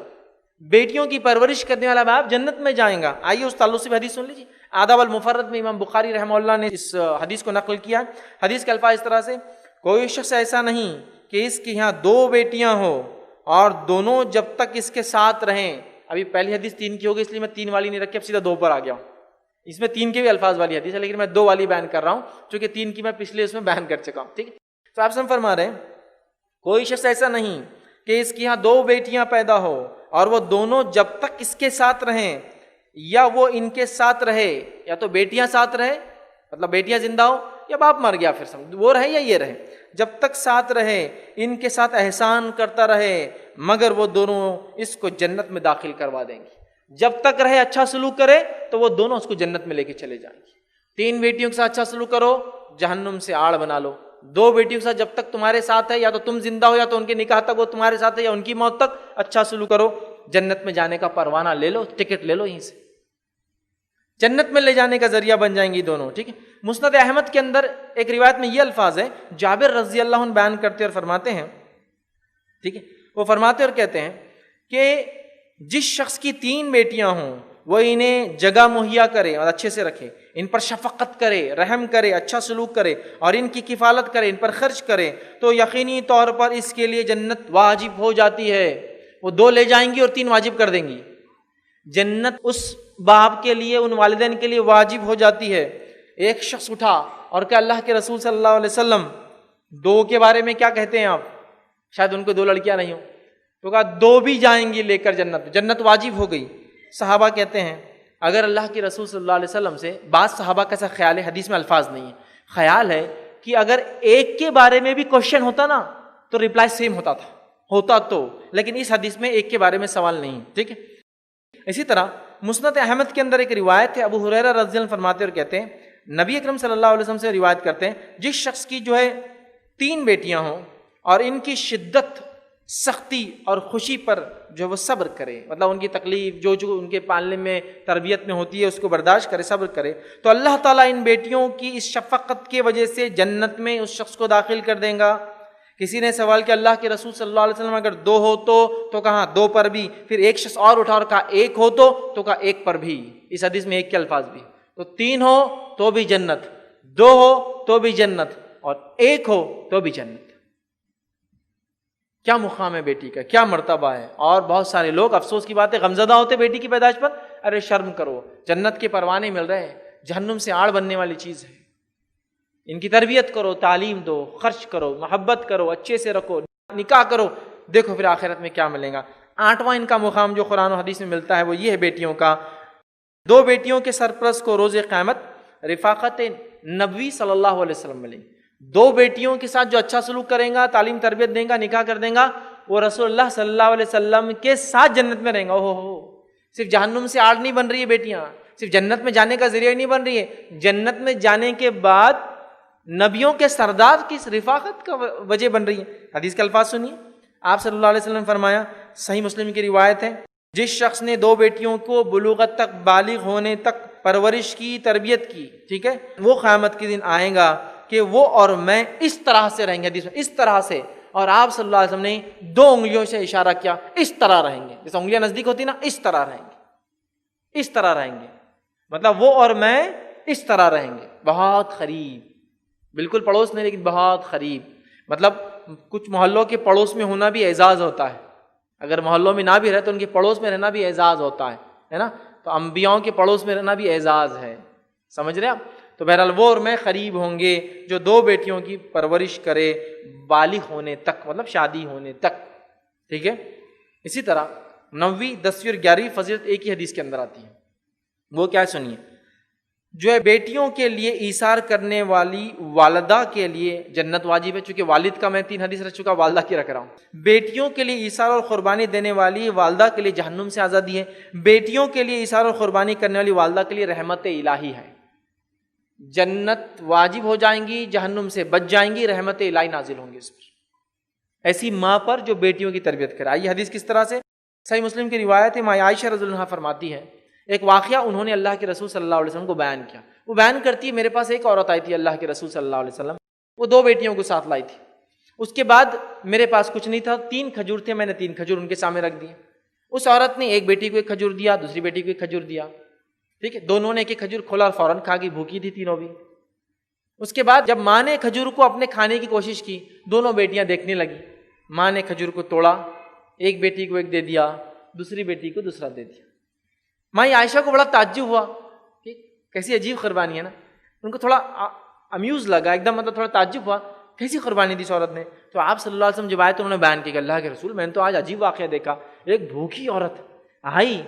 بیٹیوں کی پرورش کرنے والا باپ جنت میں جائیں گا۔ آئیے اس تعلق سے بھی حدیث سن لیجیے، آداب المفرد میں امام بخاری رحمہ اللہ نے اس حدیث کو نقل کیا۔ حدیث کے الفاظ اس طرح سے، کوئی شخص ایسا نہیں کہ اس کے یہاں 2 بیٹیاں ہوں اور دونوں جب تک اس کے ساتھ رہیں، ابھی پہلی حدیث 3 کی ہوگی اس لیے میں 3 والی نہیں رکھی، اب سیدھا 2 پر آ گیا ہوں۔ اس میں 3 کے بھی الفاظ والی حدیث ہے، لیکن میں 2 والی بیان کر رہا ہوں چونکہ 3 کی میں پچھلے اس میں بیان کر چکا ہوں. ٹھیک ہے. تو آپ سم فرما رہے ہیں کوئی شخص ایسا نہیں کہ اس کی یہاں 2 بیٹیاں پیدا ہو اور وہ دونوں جب تک اس کے ساتھ رہیں یا وہ ان کے ساتھ رہے، یا تو بیٹیاں ساتھ رہے مطلب بیٹیاں زندہ ہو، یا باپ مر گیا پھر سمجھ وہ رہے یا یہ رہے، جب تک ساتھ رہے ان کے ساتھ احسان کرتا رہے مگر وہ دونوں اس کو جنت میں داخل کروا دیں گے. جب تک رہے اچھا سلوک کرے تو وہ دونوں اس کو جنت میں لے کے چلے جائیں گے. 3 بیٹیوں کے ساتھ اچھا سلوک کرو، جہنم سے آڑ بنا لو. 2 بیٹیوں کے ساتھ جب تک تمہارے ساتھ ہے، یا تو تم زندہ ہو یا تو ان کے نکاح تک وہ تمہارے ساتھ ہے یا ان کی موت تک اچھا سلوک کرو، جنت میں جانے کا پروانہ لے لو، ٹکٹ لے لو، یہیں سے جنت میں لے جانے کا ذریعہ بن جائیں گی دونوں. ٹھیک ہے. مسند احمد کے اندر ایک روایت میں یہ الفاظ ہے، جابر رضی اللہ عنہ بیان کرتے اور فرماتے ہیں، ٹھیک ہے، وہ فرماتے اور کہتے ہیں کہ جس شخص کی 3 بیٹیاں ہوں وہ انہیں جگہ مہیا کرے اور اچھے سے رکھے، ان پر شفقت کرے، رحم کرے، اچھا سلوک کرے اور ان کی کفالت کرے، ان پر خرچ کرے تو یقینی طور پر اس کے لیے جنت واجب ہو جاتی ہے. وہ 2 لے جائیں گی اور 3 واجب کر دیں گی. جنت اس باپ کے لیے، ان والدین کے لیے واجب ہو جاتی ہے. ایک شخص اٹھا اور کہ اللہ کے رسول صلی اللہ علیہ وسلم 2 کے بارے میں کیا کہتے ہیں آپ؟ شاید ان کو 2 لڑکیاں نہیں ہوں. تو کہا 2 بھی جائیں گی لے کر جنت، جنت واجب ہو گئی. صحابہ کہتے ہیں اگر اللہ کے رسول صلی اللہ علیہ وسلم سے، بعض صحابہ کا ایسا خیال ہے، حدیث میں الفاظ نہیں ہے، خیال ہے کہ اگر ایک کے بارے میں بھی کوشچن ہوتا نا تو ریپلائی سیم ہوتا تو، لیکن اس حدیث میں ایک کے بارے میں سوال نہیں. ٹھیک ہے. اسی طرح مسند احمد کے اندر ایک روایت ہے، ابو ہریرہ رضی اللہ عنہ فرماتے اور کہتے ہیں نبی اکرم صلی اللہ علیہ وسلم سے روایت کرتے ہیں جس شخص کی جو ہے 3 بیٹیاں ہوں اور ان کی شدت، سختی اور خوشی پر جو وہ صبر کرے، مطلب ان کی تکلیف جو ان کے پالنے میں، تربیت میں ہوتی ہے اس کو برداشت کرے، صبر کرے، تو اللہ تعالیٰ ان بیٹیوں کی اس شفقت کی وجہ سے جنت میں اس شخص کو داخل کر دیں گا. کسی نے سوال کیا اللہ کے رسول صلی اللہ علیہ وسلم اگر 2 ہو تو کہا 2 پر بھی. پھر ایک شخص اور اٹھا اور کہا 1 ہو تو کہا 1 پر بھی. اس حدیث میں 1 کے الفاظ بھی. تو 3 ہو تو بھی جنت، 2 ہو تو بھی جنت، اور 1 ہو تو بھی جنت. کیا مقام ہے بیٹی کا، کیا مرتبہ ہے. اور بہت سارے لوگ افسوس کی بات ہے غمزدہ ہوتے بیٹی کی پیدائش پر. ارے شرم کرو، جنت کے پروانے مل رہے ہیں، جہنم سے آڑ بننے والی چیز ہے. ان کی تربیت کرو، تعلیم دو، خرچ کرو، محبت کرو، اچھے سے رکھو، نکاح کرو، دیکھو پھر آخرت میں کیا ملے گا. 8واں ان کا مقام جو قرآن و حدیث میں ملتا ہے وہ یہ ہے بیٹیوں کا. 2 بیٹیوں کے سرپرست کو روز قیامت رفاقت نبوی صلی اللہ علیہ وسلم ملیں. 2 بیٹیوں کے ساتھ جو اچھا سلوک کرے گا، تعلیم تربیت دے گا، نکاح کر دے گا، وہ رسول اللہ صلی اللہ علیہ وسلم کے ساتھ جنت میں رہیں گا. صرف جہنم سے آڑ نہیں بن رہی ہے بیٹیاں، صرف جنت میں جانے کا ذریعہ نہیں بن رہی ہے، جنت میں جانے کے بعد نبیوں کے سردار کی رفاقت کا وجہ بن رہی ہے. حدیث کے الفاظ سنیے. آپ صلی اللہ علیہ وسلم فرمایا، صحیح مسلم کی روایت ہے، جس شخص نے 2 بیٹیوں کو بلوغت تک، بالغ ہونے تک پرورش کی، تربیت کی، ٹھیک ہے، وہ قیامت کے دن آئے گا کہ وہ اور میں اس طرح سے رہیں گے. حدیث میں اس طرح سے، اور آپ صلی اللہ علیہ وسلم نے 2 انگلیوں سے اشارہ کیا، اس طرح رہیں گے. جیسے انگلیاں نزدیک ہوتی نا، اس طرح رہیں گے، اس طرح رہیں گے. مطلب وہ اور میں اس طرح رہیں گے، بہت قریب، بالکل پڑوس نہیں لیکن بہت قریب. مطلب کچھ محلوں کے پڑوس میں ہونا بھی اعزاز ہوتا ہے. اگر محلوں میں نہ بھی رہے تو ان کے پڑوس میں رہنا بھی اعزاز ہوتا ہے نا. تو انبیاؤں کے پڑوس میں رہنا بھی اعزاز ہے. سمجھ رہے آپ؟ تو بہرحال وہ اور میں قریب ہوں گے جو 2 بیٹیوں کی پرورش کرے بالغ ہونے تک، مطلب شادی ہونے تک. ٹھیک ہے. اسی طرح 9ویں، 10ویں اور 11ویں فضیلت ایک ہی حدیث کے اندر آتی ہے. وہ کیا سنیے، جو ہے بیٹیوں کے لیے ایثار کرنے والی والدہ کے لیے جنت واجب ہے. چونکہ والد کا میں 3 حدیث رکھ چکا، والدہ کی رکھ رہا ہوں. بیٹیوں کے لیے ایثار اور قربانی دینے والی والدہ کے لیے جہنم سے آزادی ہے. بیٹیوں کے لیے ایثار اور قربانی کرنے والی والدہ کے لیے رحمت الہی ہے. جنت واجب ہو جائیں گی، جہنم سے بچ جائیں گی، رحمت الہی نازل ہوں گی اس پر، ایسی ماں پر جو بیٹیوں کی تربیت کرے. آئیے حدیث کس طرح سے. صحیح مسلم کی روایت ہے، ماں عائشہ رضی اللہ عنہا فرماتی ہے، ایک واقعہ انہوں نے اللہ کے رسول صلی اللہ علیہ وسلم کو بیان کیا. وہ بیان کرتی ہے، میرے پاس ایک عورت آئی تھی اللہ کے رسول صلی اللہ علیہ وسلم، وہ 2 بیٹیوں کو ساتھ لائی تھی. اس کے بعد میرے پاس کچھ نہیں تھا، 3 کھجور تھے، میں نے 3 کھجور ان کے سامنے رکھ دیے. اس عورت نے ایک بیٹی کو 1 کھجور دیا، دوسری بیٹی کو 1 کھجور دیا. ٹھیک ہے، دونوں نے 1 کھجور کھولا اور فوراً کھا گئی، بھوکی تھی تینوں بھی. اس کے بعد جب ماں نے کھجور کو اپنے کھانے کی کوشش کی، دونوں بیٹیاں دیکھنے لگی. ماں نے کھجور کو توڑا، ایک بیٹی کو 1 دے دیا، دوسری بیٹی کو دوسرا دے دیا. ماں عائشہ کو بڑا تعجب ہوا، کیسی عجیب قربانی ہے نا. ان کو تھوڑا امیوز لگا, ایک دم مطلب تھوڑا تعجب ہوا, کیسی قربانی دی اس عورت نے. تو آپ صلی اللہ علیہ وسلم جب آئے تو انہوں نے بیان کیا کہ اللہ کے رسول, میں نے تو آج عجیب واقعہ دیکھا. ایک بھوکی عورت آئی,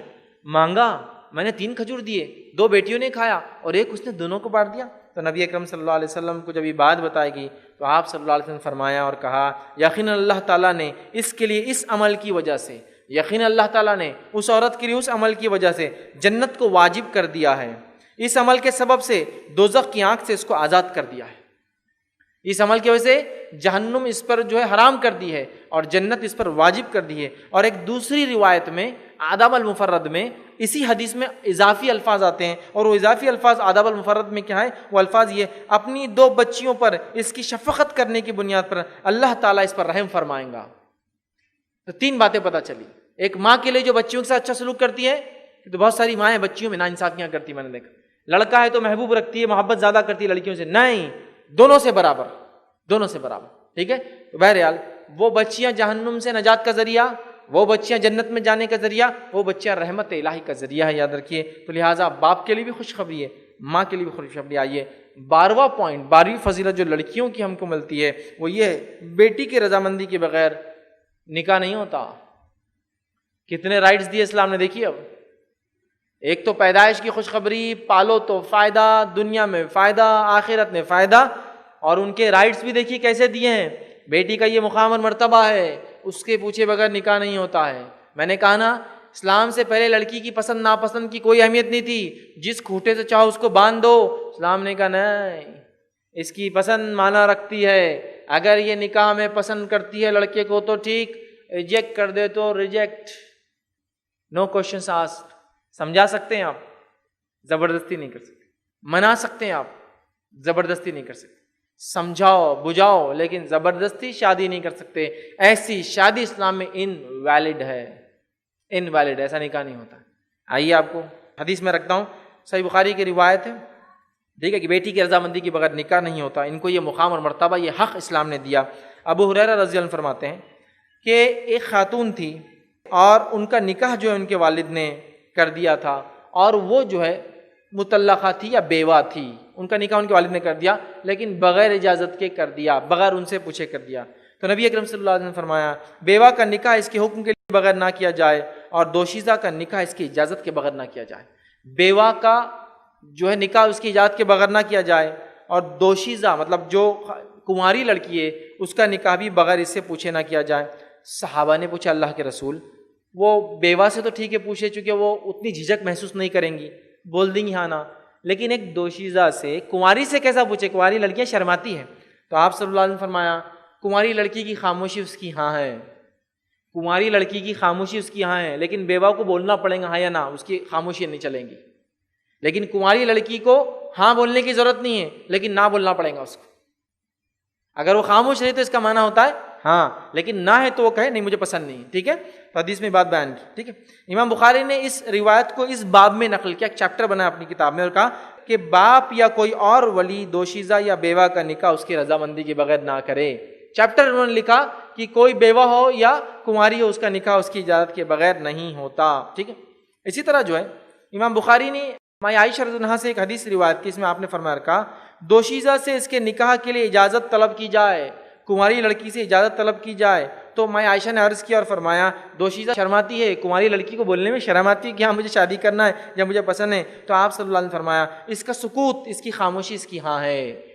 مانگا, میں نے 3 کھجور دیے, 2 بیٹیوں نے کھایا اور ایک اس نے دونوں کو بانٹ دیا. تو نبی اکرم صلی اللہ علیہ وسلم کو جب یہ بات بتائی گئی تو آپ صلی اللہ علیہ وسلم نے فرمایا اور کہا, یقیناً اللہ تعالیٰ نے اس کے لیے اس عمل کی وجہ سے, یقیناً اللہ تعالیٰ نے اس عورت کے لیے اس عمل کی وجہ سے جنت کو واجب کر دیا ہے. اس عمل کے سبب سے دوزخ کی آنکھ سے اس کو آزاد کر دیا ہے. اس عمل کی وجہ سے جہنم اس پر جو ہے حرام کر دی ہے اور جنت اس پر واجب کر دی ہے. اور ایک دوسری روایت میں آداب المفرد میں اسی حدیث میں اضافی الفاظ آتے ہیں, اور وہ اضافی الفاظ آداب المفرد میں کیا ہے, وہ الفاظ یہ, اپنی 2 بچیوں پر اس کی شفقت کرنے کی بنیاد پر اللہ تعالیٰ اس پر رحم فرمائیں گا. تو 3 باتیں پتہ چلی. ایک ماں کے لیے جو بچیوں کے ساتھ اچھا سلوک کرتی ہے, تو بہت ساری مائیں بچیوں میں ناانصافیاں کرتی, میں نے دیکھا. لڑکا ہے تو محبوب رکھتی ہے, محبت زیادہ کرتی ہے لڑکیوں سے, نہیں, دونوں سے برابر, دونوں سے برابر. ٹھیک ہے. تو بہرحال وہ بچیاں جہنم سے نجات کا ذریعہ, وہ بچیاں جنت میں جانے کا ذریعہ, وہ بچیاں رحمت الہی کا ذریعہ ہے, یاد رکھیے. تو لہٰذا باپ کے لیے بھی خوشخبری ہے, ماں کے لیے بھی خوشخبری. آئیے 12واں پوائنٹ, 12ویں فضیلت جو لڑکیوں کی ہم کو ملتی ہے وہ یہ ہے, بیٹی کی رضامندی کے بغیر نکاح نہیں ہوتا. کتنے رائٹس دیے اسلام نے, دیکھیے. اب ایک تو پیدائش کی خوشخبری, پالو تو فائدہ, دنیا میں فائدہ, آخرت میں فائدہ, اور ان کے رائٹس بھی دیکھیے کیسے دیے ہیں. بیٹی کا یہ مقام اور مرتبہ ہے, اس کے پوچھے بغیر نکاح نہیں ہوتا ہے. میں نے کہا نا, اسلام سے پہلے لڑکی کی پسند ناپسند کی کوئی اہمیت نہیں تھی, جس کھوٹے سے چاہو اس کو باندھ دو. اسلام نے کہا نہیں, اس کی پسند معنی رکھتی ہے. اگر یہ نکاح میں پسند کرتی ہے لڑکے کو تو ٹھیک, ریجیکٹ کر دے تو ریجیکٹ, نو کوشچنس آسکڈ. سمجھا سکتے ہیں آپ, زبردستی نہیں کر سکتے. منا سکتے ہیں آپ, زبردستی نہیں کر سکتے. سمجھاؤ بجھاؤ, لیکن زبردستی شادی نہیں کر سکتے. ایسی شادی اسلام میں انویلڈ ہے, انویلڈ, ایسا نکاح نہیں ہوتا. آئیے آپ کو حدیث میں رکھتا ہوں, صحیح بخاری کی روایت ہے, ٹھیک ہے, کہ بیٹی کی رضامندی کے بغیر نکاح نہیں ہوتا. ان کو یہ مقام اور مرتبہ, یہ حق اسلام نے دیا. ابو ہریرہ رضی اللہ عنہ فرماتے ہیں کہ ایک خاتون تھی اور ان کا نکاح جو ہے ان کے والد نے کر دیا تھا, اور وہ جو ہے مطلقہ تھی یا بیوہ تھی. ان کا نکاح ان کے والد نے کر دیا, لیکن بغیر اجازت کے کر دیا, بغیر ان سے پوچھے کر دیا. تو نبی اکرم صلی اللہ علیہ وسلم نے فرمایا, بیوہ کا نکاح اس کے حکم کے لیے بغیر نہ کیا جائے, اور دوشیزہ کا نکاح اس کی اجازت کے بغیر نہ کیا جائے. بیوہ کا جو ہے نکاح اس کی اجازت کے بغیر نہ کیا جائے, اور دوشیزہ مطلب جو کنواری لڑکی ہے اس کا نکاح بھی بغیر اس سے پوچھے نہ کیا جائے. صحابہ نے پوچھا, اللہ کے رسول, وہ بیوہ سے تو ٹھیک ہے پوچھے, چونکہ وہ اتنی جھجک محسوس نہیں کریں گی, بول دیں گی ہاں نا, لیکن ایک دوشیزہ سے, کنواری سے کیسا پوچھے؟ کنواری لڑکیاں شرماتی ہیں. تو آپ صلی اللہ علیہ وسلم نے فرمایا, کنواری لڑکی کی خاموشی اس کی ہاں ہے, کنواری لڑکی کی خاموشی اس کی ہاں ہے, لیکن بیوہ کو بولنا پڑے گا ہاں یا نہ, اس کی خاموشی نہیں چلیں گی. لیکن کنواری لڑکی کو ہاں بولنے کی ضرورت نہیں ہے, لیکن نہ بولنا پڑے گا اس کو. اگر وہ خاموش رہے تو اس کا معنی ہوتا ہے ہاں, لیکن نہ ہے تو وہ کہے نہیں مجھے پسند نہیں. ٹھیک ہے, تو حدیث میں بات بیان کی. ٹھیک ہے, امام بخاری نے اس روایت کو اس باب میں نقل کیا, ایک چیپٹر بنا اپنی کتاب میں, اور کہا کہ باپ یا کوئی اور ولی دوشیزہ یا بیوہ کا نکاح اس کی رضامندی کے بغیر نہ کرے. چیپٹر انہوں نے لکھا کہ کوئی بیوہ ہو یا کنواری ہو, اس کا نکاح اس کی اجازت کے بغیر نہیں ہوتا. ٹھیک ہے. اسی طرح جو ہے امام بخاری نے ماں عائشہ رضی اللہ عنہا سے ایک حدیث روایت کی, اس میں آپ نے فرمایا رکھا, دوشیزہ سے اس کے نکاح کے لیے اجازت طلب کی جائے, کنواری لڑکی سے اجازت طلب کی جائے. تو ماں عائشہ نے عرض کیا اور فرمایا, دوشیزہ شرماتی ہے, کنواری لڑکی کو بولنے میں شرم آتی ہے کہ ہاں مجھے شادی کرنا ہے یا مجھے پسند ہے. تو آپ صلی اللہ علیہ وسلم نے فرمایا, اس کا سکوت, اس کی خاموشی اس کی ہاں ہے.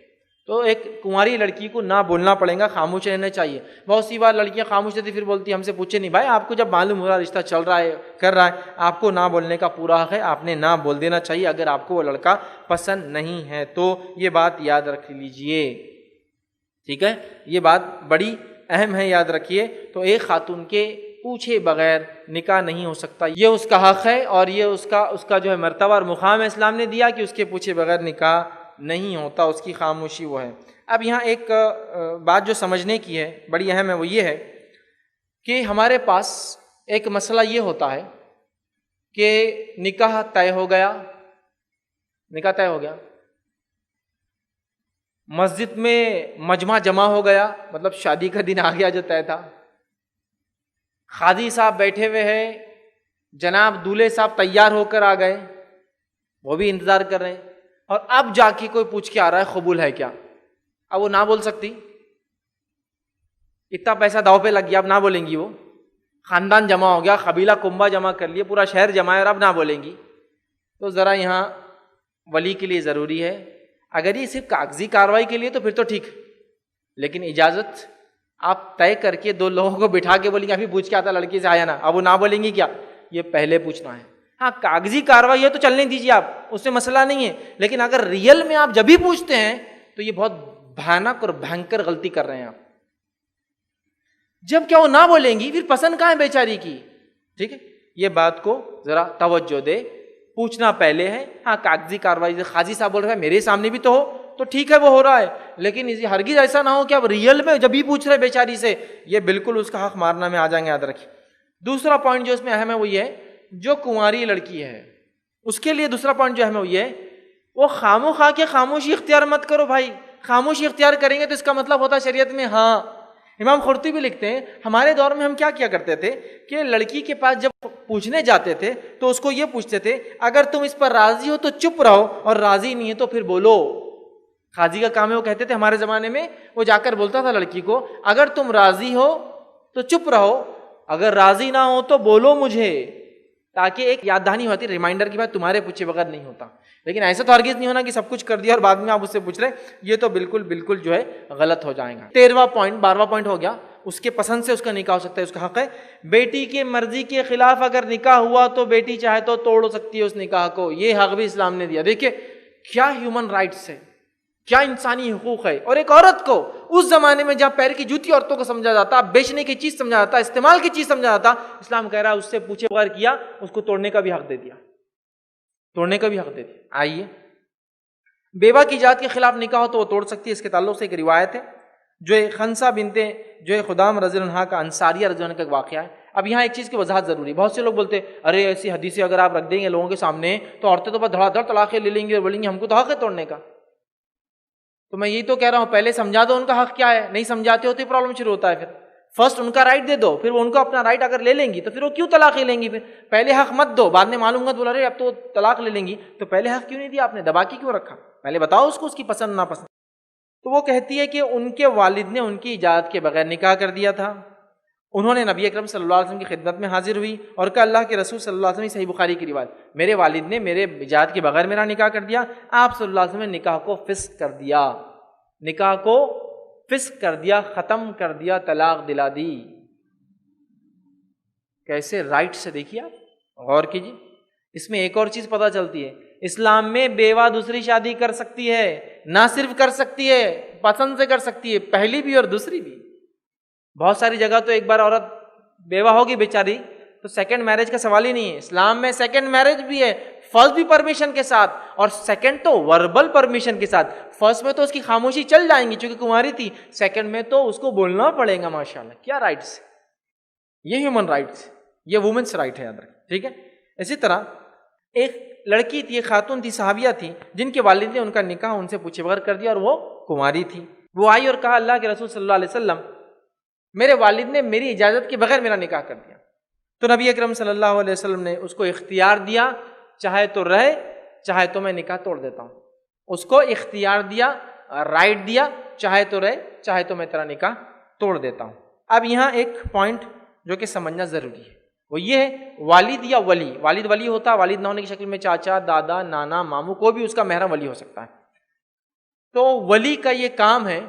تو ایک کنواری لڑکی کو نہ بولنا پڑے گا, خاموش رہنا چاہیے. بہت سی بار لڑکیاں خاموش رہتی, پھر بولتی ہم سے پوچھے نہیں, بھائی آپ کو جب معلوم ہو رہا رشتہ چل رہا ہے, کر رہا ہے, آپ کو نہ بولنے کا پورا حق ہے, آپ نے نہ بول دینا چاہیے اگر آپ کو وہ لڑکا پسند نہیں ہے. تو یہ بات یاد رکھ لیجئے. ٹھیک ہے, یہ بات بڑی اہم ہے, یاد رکھیے. تو ایک خاتون کے پوچھے بغیر نکاح نہیں ہو سکتا, یہ اس کا حق ہے, اور یہ اس کا جو ہے مرتبہ اور مقام اسلام نے دیا کہ اس کے پوچھے بغیر نکاح نہیں ہوتا, اس کی خاموشی وہ ہے. اب یہاں ایک بات جو سمجھنے کی ہے, بڑی اہم ہے, وہ یہ ہے کہ ہمارے پاس ایک مسئلہ یہ ہوتا ہے کہ نکاح طے ہو گیا, نکاح طے ہو گیا, مسجد میں مجمع جمع ہو گیا, مطلب شادی کا دن آ گیا جو طے تھا, قاضی صاحب بیٹھے ہوئے ہیں, جناب دولہے صاحب تیار ہو کر آ گئے, وہ بھی انتظار کر رہے ہیں, اور اب جا کے کوئی پوچھ کے آ رہا ہے قبول ہے کیا، اب وہ نہ بول سکتی؟ اتنا پیسہ داؤ پہ لگ گیا، اب نہ بولیں گی؟ وہ خاندان جمع ہو گیا، قبیلہ کنبہ جمع کر لیے، پورا شہر جمع ہے اور اب نہ بولیں گی؟ تو ذرا یہاں ولی کے لیے ضروری ہے، اگر یہ صرف کاغذی کاروائی کے لیے تو پھر تو ٹھیک، لیکن اجازت آپ طے کر کے 2 لوگوں کو بٹھا کے بولیں گے ابھی پوچھ کے آتا لڑکی سے آیا نا، اب وہ نہ بولیں گی کیا؟ یہ پہلے پوچھنا ہے۔ ہاں کاغذی کاروائی ہے تو چلنے دیجیے آپ، اس سے مسئلہ نہیں ہے، لیکن اگر ریئل میں آپ جب بھی پوچھتے ہیں تو یہ بہت بھیانک اور بھینکر غلطی کر رہے ہیں آپ۔ جب کیا وہ نہ بولیں گی، پھر پسند کہاں ہے بیچاری کی؟ ٹھیک ہے، یہ بات کو ذرا توجہ دے، پوچھنا پہلے ہے۔ ہاں کاغذی کاروائی قاضی صاحب بول رہے ہیں میرے سامنے بھی تو ہو تو ٹھیک ہے، وہ ہو رہا ہے، لیکن ہرگز ایسا نہ ہو کہ اب ریئل میں جب بھی پوچھ رہے بیچاری سے، یہ بالکل اس کا حق مارنا میں آ جائیں گے، یاد رکھیے۔ دوسرا پوائنٹ جو اس میں اہم ہے وہ یہ ہے، جو کنواری لڑکی ہے اس کے لیے دوسرا پوائنٹ جو اہم ہے وہ یہ ہے، وہ خاموخواہ کے خاموشی اختیار مت کرو بھائی۔ خاموشی اختیار کریں گے تو اس کا مطلب ہوتا ہے شریعت میں، ہاں امام قرطبی بھی لکھتے ہیں ہمارے دور میں ہم کیا کرتے تھے کہ لڑکی کے پاس جب پوچھنے جاتے تھے تو اس کو یہ پوچھتے تھے اگر تم اس پر راضی ہو تو چپ رہو اور راضی نہیں ہے تو پھر بولو۔ قاضی کا کام ہے، وہ کہتے تھے ہمارے زمانے میں، وہ جا کر بولتا تھا لڑکی کو اگر تم راضی ہو تو چپ رہو، اگر راضی نہ ہو تو بولو مجھے، تاکہ ایک یاد دہانی ہوتی، ریمائنڈر کی بات تمہارے پوچھے بغیر نہیں ہوتا۔ لیکن ایسا تو ہرگز نہیں ہونا کہ سب کچھ کر دیا اور بعد میں آپ اس سے پوچھ رہے، یہ تو بالکل جو ہے غلط ہو جائے گا۔ 12واں پوائنٹ ہو گیا، اس کے پسند سے اس کا نکاح ہو سکتا ہے، اس کا حق ہے۔ بیٹی کے مرضی کے خلاف اگر نکاح ہوا تو بیٹی چاہے تو توڑ سکتی ہے اس نکاح کو، یہ حق بھی اسلام نے دیا۔ دیکھیے کیا ہیومن رائٹس ہے، کیا انسانی حقوق ہے۔ اور ایک عورت کو اس زمانے میں جہاں پیر کی جوتی عورتوں کو سمجھا جاتا، بیچنے کی چیز سمجھا جاتا، استعمال کی چیز سمجھا جاتا، اسلام کہہ رہا ہے اس سے پوچھے بغیر کیا اس کو توڑنے کا بھی حق دے دیا، توڑنے کا بھی حق دے دیا۔ آئیے، بیوہ کی جات کے خلاف نکاح ہو تو وہ توڑ سکتی ہے۔ اس کے تعلق سے ایک روایت ہے جو خنسا بنت جو خدام رضی اللہ عنہ کا انصاریہ رضی اللہ عنہ کا ایک واقعہ ہے۔ اب یہاں ایک چیز کی وضاحت ضروری ہے، بہت سے لوگ بولتے ہیں ارے ایسی حدیثیں اگر آپ رکھ دیں گے لوگوں کے سامنے تو عورتیں تو بس دھڑا دھڑ طلاقیں لے لیں گی اور بولیں گی ہم کو تو حق ہے توڑنے کا۔ تو میں یہی تو کہہ رہا ہوں پہلے سمجھا دو ان کا حق کیا ہے، نہیں سمجھاتے ہوتے پرابلم شروع ہوتا ہے۔ پھر فرسٹ ان کا رائٹ دے دو، پھر وہ ان کو اپنا رائٹ اگر لے لیں گی تو پھر وہ کیوں طلاق لیں گی؟ پھر پہلے حق مت دو، بعد میں معلوم ہوگا بولا رہے اب تو طلاق لے لیں گی، تو پہلے حق کیوں نہیں دیا آپ نے، دبا کے کیوں رکھا؟ پہلے بتاؤ اس کو، اس کی پسند ناپسند۔ تو وہ کہتی ہے کہ ان کے والد نے ان کی اجازت کے بغیر نکاح کر دیا تھا۔ انہوں نے نبی اکرم صلی اللہ علیہ وسلم کی خدمت میں حاضر ہوئی اور کہا اللہ کے رسول صلی اللہ علیہ وسلم، صحیح بخاری کی روایت، میرے والد نے میرے اجازت کے بغیر میرا نکاح کر دیا۔ آپ صلی اللہ علیہ وسلم نے نکاح کو فسخ کر دیا، نکاح کو فسخ کر دیا، ختم کر دیا، طلاق دلا دی۔ کیسے رائٹ سے دیکھیے آپ، غور کیجیے۔ اس میں ایک اور چیز پتہ چلتی ہے، اسلام میں بیوہ دوسری شادی کر سکتی ہے، نہ صرف کر سکتی ہے، پسند سے کر سکتی ہے، پہلی بھی اور دوسری بھی۔ بہت ساری جگہ تو ایک بار عورت بیوہ ہوگی بیچاری تو سیکنڈ میرج کا سوال ہی نہیں ہے۔ اسلام میں سیکنڈ میرج بھی ہے، فرسٹ بھی پرمیشن کے ساتھ، اور سیکنڈ تو وربل پرمیشن کے ساتھ۔ فرسٹ میں تو اس کی خاموشی چل جائیں گی چونکہ کنواری تھی، سیکنڈ میں تو اس کو بولنا پڑے گا۔ ماشاءاللہ کیا رائٹس، یہ ہیومن رائٹس، یہ وومنس رائٹ ہے، یاد رکھیں، ٹھیک ہے۔ اسی طرح ایک لڑکی تھی، خاتون تھی، صحابیہ تھی، جن کے والد نے ان کا نکاح ان سے پوچھے بغیر کر دیا اور وہ کنواری تھی۔ وہ آئی اور کہا اللہ کے رسول صلی اللہ علیہ وسلم، میرے والد نے میری اجازت کے بغیر میرا نکاح کر دیا۔ تو نبی اکرم صلی اللہ علیہ وسلم نے اس کو اختیار دیا، چاہے تو رہے چاہے تو میں نکاح توڑ دیتا ہوں۔ اس کو اختیار دیا، رائٹ دیا، چاہے تو رہے چاہے تو میں تیرا نکاح توڑ دیتا ہوں۔ اب یہاں ایک پوائنٹ جو کہ سمجھنا ضروری ہے وہ یہ ہے، والد یا ولی، والد ولی ہوتا ہے، والد نہ ہونے کی شکل میں چاچا، دادا، نانا، ماموں، کوئی بھی اس کا محرم ولی ہو سکتا ہے۔ تو ولی کا یہ کام ہے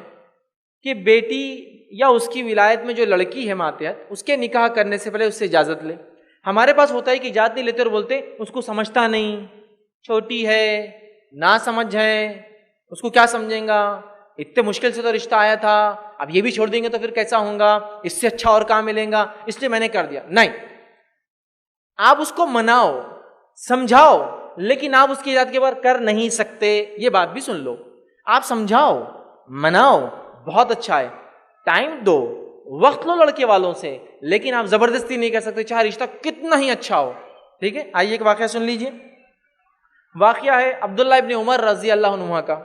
کہ بیٹی یا اس کی ولایت میں جو لڑکی ہے ماتحت، اس کے نکاح کرنے سے پہلے اس سے اجازت لے۔ ہمارے پاس ہوتا ہے کہ اجازت نہیں لیتے اور بولتے اس کو سمجھتا نہیں، چھوٹی ہے، نہ سمجھ ہے، اس کو کیا سمجھیں گا، اتنے مشکل سے تو رشتہ آیا تھا، اب یہ بھی چھوڑ دیں گے تو پھر کیسا ہوگا، اس سے اچھا اور کام ملے گا اس لیے میں نے کر دیا۔ نہیں، آپ اس کو مناؤ، سمجھاؤ، لیکن آپ اس کی اجازت کے بعد کر نہیں سکتے۔ یہ بات بھی سن لو، آپ سمجھاؤ، مناؤ، بہت اچھا ہے، ٹائم دو، وقت لو لڑکے والوں سے، لیکن آپ زبردستی نہیں کر سکتے چاہے رشتہ کتنا ہی اچھا ہو، ٹھیک ہے۔ آئیے ایک واقعہ سن لیجئے۔ واقعہ ہے عبداللہ ابن عمر رضی اللہ عنہ کا۔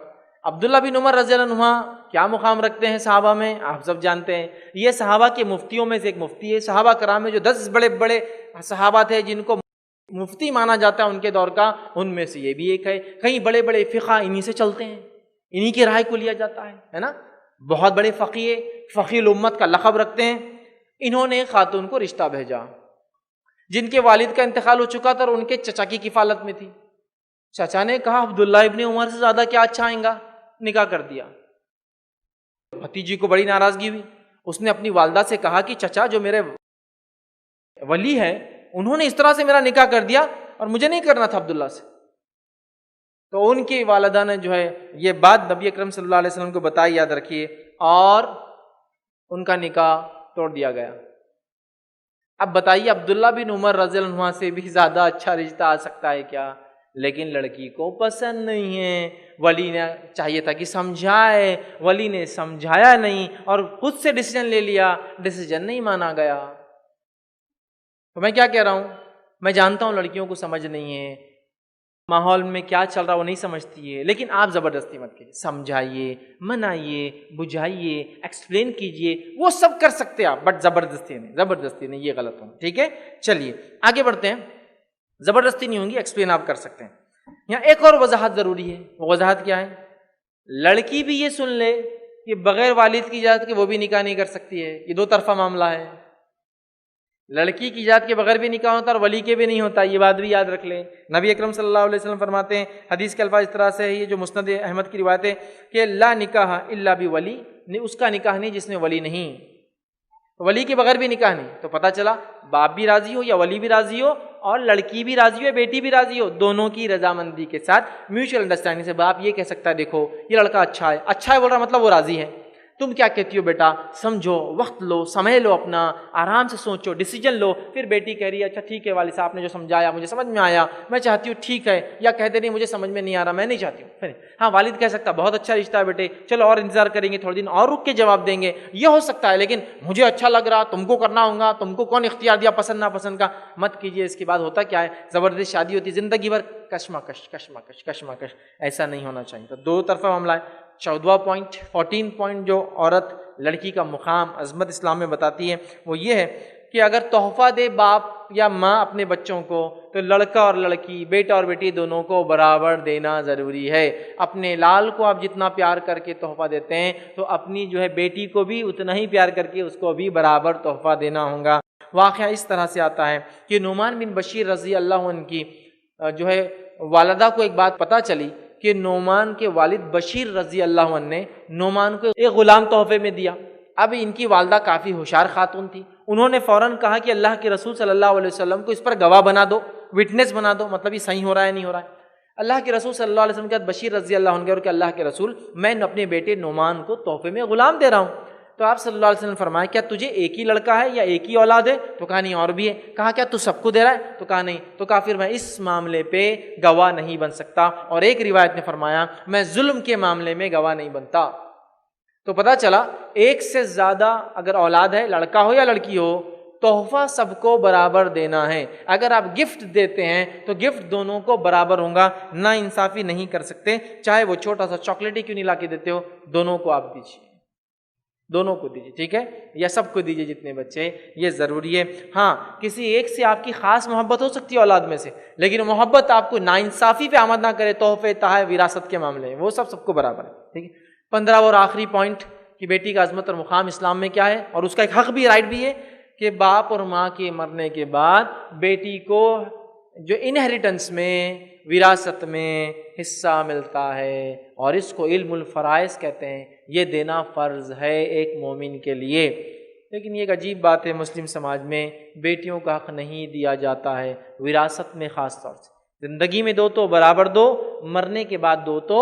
عبداللہ بن عمر رضی اللہ عنہ کیا مقام رکھتے ہیں صحابہ میں، آپ سب جانتے ہیں، یہ صحابہ کے مفتیوں میں سے ایک مفتی ہے۔ صحابہ کرام میں جو 10 بڑے بڑے صحابہ تھے جن کو مفتی مانا جاتا ہے ان کے دور کا، ان میں سے یہ بھی ایک ہے۔ کئی بڑے بڑے فقہ انہی سے چلتے ہیں، انہی کی رائے کو لیا جاتا ہے نا۔ بہت بڑے فقیہ الامت کا لقب رکھتے ہیں۔ انہوں نے ایک خاتون کو رشتہ بھیجا جن کے والد کا انتقال ہو چکا تھا اور ان کے چچا کی کفالت میں تھی۔ چچا نے کہا عبداللہ ابن عمر سے زیادہ کیا اچھا آئیں گا، نکاح کر دیا۔ بھتیجی کو بڑی ناراضگی ہوئی، اس نے اپنی والدہ سے کہا کہ چچا جو میرے ولی ہے انہوں نے اس طرح سے میرا نکاح کر دیا اور مجھے نہیں کرنا تھا عبداللہ سے۔ تو ان کی والدہ نے جو ہے یہ بات نبی اکرم صلی اللہ علیہ وسلم کو بتائی، یاد رکھیے، اور ان کا نکاح توڑ دیا گیا۔ اب بتائیے عبداللہ بن عمر رضی اللہ عنہ سے بھی زیادہ اچھا رشتہ آ سکتا ہے کیا؟ لیکن لڑکی کو پسند نہیں ہے، ولی نے چاہیے تھا کہ سمجھائے، ولی نے سمجھایا نہیں اور خود سے ڈیسیجن لے لیا، ڈیسیجن نہیں مانا گیا۔ تو میں کیا کہہ رہا ہوں، میں جانتا ہوں لڑکیوں کو سمجھ نہیں ہے، ماحول میں کیا چل رہا وہ نہیں سمجھتی ہے، لیکن آپ زبردستی مت کیجیے، سمجھائیے، منائیے، بجھائیے، ایکسپلین کیجیے، وہ سب کر سکتے آپ، بٹ زبردستی نہیں، یہ غلط ہوں، ٹھیک ہے۔ چلیے آگے بڑھتے ہیں، زبردستی نہیں ہوں گی، ایکسپلین آپ کر سکتے ہیں۔ یہاں ایک اور وضاحت ضروری ہے، وہ وضاحت کیا ہے؟ لڑکی بھی یہ سن لے کہ بغیر والد کی اجازت کے وہ بھی نکاح نہیں کر سکتی ہے، یہ دو طرفہ معاملہ ہے۔ لڑکی کی اجازت کے بغیر بھی نکاح ہوتا اور ولی کے بھی نہیں ہوتا، یہ بات بھی یاد رکھ لیں۔ نبی اکرم صلی اللہ علیہ وسلم فرماتے ہیں، حدیث کے الفاظ اس طرح سے ہے، یہ جو مسند احمد کی روایت ہے کہ لا نکاح الا بولی، اس کا نکاح نہیں جس میں ولی نہیں، ولی کے بغیر بھی نکاح نہیں۔ تو پتہ چلا باپ بھی راضی ہو یا ولی بھی راضی ہو اور لڑکی بھی راضی ہو یا بیٹی بھی راضی ہو، دونوں کی رضامندی کے ساتھ میوچل انڈرسٹینڈنگ سے باپ یہ کہہ سکتا ہے دیکھو یہ لڑکا اچھا ہے بول رہا مطلب وہ راضی ہے، تم کیا کہتی ہو بیٹا، سمجھو، وقت لو، سمے لو، اپنا آرام سے سوچو، ڈیسیجن لو۔ پھر بیٹی کہہ رہی ہے اچھا ٹھیک ہے والد صاحب نے جو سمجھایا مجھے سمجھ میں آیا، میں چاہتی ہوں ٹھیک ہے، یا کہتے نہیں مجھے سمجھ میں نہیں آ رہا میں نہیں چاہتی ہوں۔ ہاں والد کہہ سکتا بہت اچھا رشتہ ہے بیٹے، چلو اور انتظار کریں گے، تھوڑے دن اور رک کے جواب دیں گے، یہ ہو سکتا ہے، لیکن مجھے اچھا لگ رہا تم کو کرنا ہوگا، تم کو کون اختیار دیا پسند ناپسند کا، مت کیجیے۔ اس کے بعد ہوتا کیا ہے، زبردست شادی ہوتی زندگی بھر کشمکش، ایسا نہیں ہونا چاہیے۔ تو دو طرفہ معاملہ ہے۔ 14 پوائنٹ جو عورت لڑکی کا مقام عظمت اسلام میں بتاتی ہے وہ یہ ہے کہ اگر تحفہ دے باپ یا ماں اپنے بچوں کو تو لڑکا اور لڑکی، بیٹا اور بیٹی دونوں کو برابر دینا ضروری ہے۔ اپنے لال کو آپ جتنا پیار کر کے تحفہ دیتے ہیں تو اپنی جو ہے بیٹی کو بھی اتنا ہی پیار کر کے اس کو بھی برابر تحفہ دینا ہوگا۔ واقعہ اس طرح سے آتا ہے کہ نعمان بن بشیر رضی اللہ عنہ کی جو ہے والدہ کو ایک بات پتہ چلی کہ نعمان کے والد بشیر رضی اللہ عنہ نے نعمان کو ایک غلام تحفے میں دیا۔ اب ان کی والدہ کافی ہوشیار خاتون تھی، انہوں نے فوراً کہا کہ اللہ کے رسول صلی اللہ علیہ وسلم کو اس پر گواہ بنا دو، وٹنس بنا دو، مطلب یہ صحیح ہو رہا ہے نہیں ہو رہا ہے۔ اللہ کے رسول صلی اللہ علیہ وسلم کے بعد بشیر رضی اللہ عنہ کہ اللہ کے رسول میں اپنے بیٹے نعمان کو تحفے میں غلام دے رہا ہوں۔ تو آپ صلی اللہ علیہ وسلم نے فرمایا کیا تجھے ایک ہی لڑکا ہے یا ایک ہی اولاد ہے؟ تو کہا نہیں اور بھی ہے۔ کہا کیا تو سب کو دے رہا ہے؟ تو کہا نہیں۔ تو کہا پھر میں اس معاملے پہ گواہ نہیں بن سکتا، اور ایک روایت نے فرمایا میں ظلم کے معاملے میں گواہ نہیں بنتا۔ تو پتہ چلا ایک سے زیادہ اگر اولاد ہے، لڑکا ہو یا لڑکی ہو، تحفہ سب کو برابر دینا ہے۔ اگر آپ گفٹ دیتے ہیں تو گفٹ دونوں کو برابر ہوگا، نا انصافی نہیں کر سکتے، چاہے وہ چھوٹا سا چاکلیٹ ہی کیوں نہیں لا کے دیتے ہو، دونوں کو آپ دیجیے، دونوں کو دیجیے، ٹھیک ہے، یا سب کو دیجیے جتنے بچے، یہ ضروری ہے۔ ہاں کسی ایک سے آپ کی خاص محبت ہو سکتی ہے اولاد میں سے، لیکن محبت آپ کو ناانصافی پہ آمد نہ کرے، تحفے تحائف وراثت کے معاملے ہیں وہ سب کو برابر ہے، ٹھیک ہے۔ 15 اور آخری پوائنٹ کہ بیٹی کا عظمت اور مقام اسلام میں کیا ہے، اور اس کا ایک حق بھی، رائٹ بھی ہے کہ باپ اور ماں کے مرنے کے بعد بیٹی کو جو انہیریٹنس میں، وراثت میں حصہ ملتا ہے، اور اس کو علم الفرائض کہتے ہیں، یہ دینا فرض ہے ایک مومن کے لیے۔ لیکن یہ ایک عجیب بات ہے، مسلم سماج میں بیٹیوں کا حق نہیں دیا جاتا ہے، وراثت میں خاص طور سے۔ زندگی میں دو تو برابر دو، مرنے کے بعد دو تو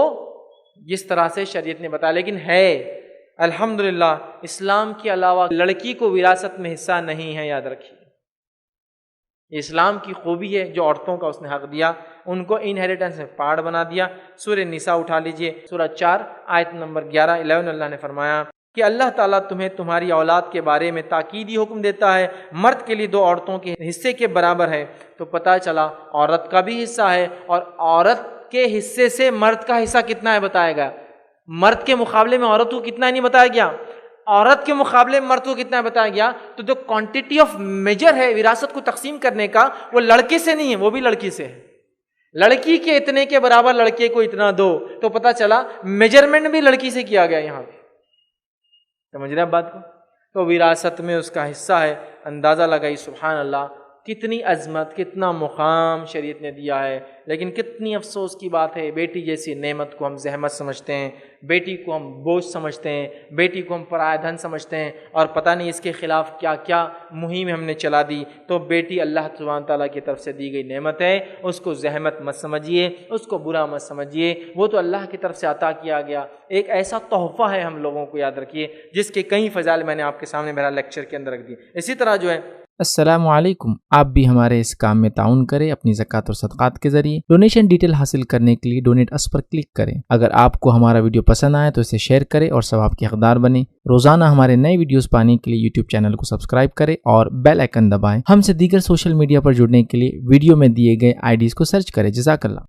جس طرح سے شریعت نے بتایا، لیکن ہے الحمدللہ اسلام کے علاوہ لڑکی کو وراثت میں حصہ نہیں ہے، یاد رکھیے۔ یہ اسلام کی خوبی ہے جو عورتوں کا اس نے حق دیا، ان کو انہیریٹنس میں پارٹ بنا دیا۔ سورہ نساء اٹھا لیجئے، سورہ 4 آیت نمبر 11 اللہ نے فرمایا کہ اللہ تعالیٰ تمہیں تمہاری اولاد کے بارے میں تاکیدی حکم دیتا ہے، مرد کے لیے 2 عورتوں کے حصے کے برابر ہے۔ تو پتہ چلا عورت کا بھی حصہ ہے، اور عورت کے حصے سے مرد کا حصہ کتنا ہے بتایا گیا، مرد کے مقابلے میں عورت کو کتنا نہیں بتایا گیا۔ عورت کے مقابلے میں مرد کو کتنا بتایا گیا. تو جو کوانٹٹی آف میجر ہے وراثت کو تقسیم کرنے کا وہ لڑکے سے نہیں ہے, وہ بھی لڑکی سے ہے. لڑکی کے اتنے کے برابر لڑکے کو اتنا دو, تو پتا چلا میجرمنٹ بھی لڑکی سے کیا گیا یہاں پہ. سمجھ رہے ہیں بات کو؟ تو وراثت میں اس کا حصہ ہے. اندازہ لگائی سبحان اللہ کتنی عظمت, کتنا مقام شریعت نے دیا ہے. لیکن کتنی افسوس کی بات ہے, بیٹی جیسی نعمت کو ہم زحمت سمجھتے ہیں, بیٹی کو ہم بوجھ سمجھتے ہیں, بیٹی کو ہم پرایا دھن سمجھتے ہیں, اور پتہ نہیں اس کے خلاف کیا کیا مہم ہم نے چلا دی. تو بیٹی اللہ سبحانہ تعالیٰ کی طرف سے دی گئی نعمت ہے, اس کو زحمت مت سمجھیے, اس کو برا مت سمجھیے. وہ تو اللہ کی طرف سے عطا کیا گیا ایک ایسا تحفہ ہے, ہم لوگوں کو یاد رکھیے, جس کے کئی فضائل میں نے آپ کے سامنے میرا لیکچر کے اندر رکھ دی. اسی طرح جو ہے السلام علیکم. آپ بھی ہمارے اس کام میں تعاون کریں اپنی زکوٰۃ اور صدقات کے ذریعے. ڈونیشن ڈیٹیل حاصل کرنے کے لیے ڈونیٹ اس پر کلک کریں. اگر آپ کو ہمارا ویڈیو پسند آئے تو اسے شیئر کریں اور ثواب کے حقدار بنیں. روزانہ ہمارے نئے ویڈیوز پانے کے لیے یوٹیوب چینل کو سبسکرائب کریں اور بیل آئیکن دبائیں. ہم سے دیگر سوشل میڈیا پر جڑنے کے لیے ویڈیو میں دیے گئے آئی ڈیز کو سرچ کریں. جزاک اللہ.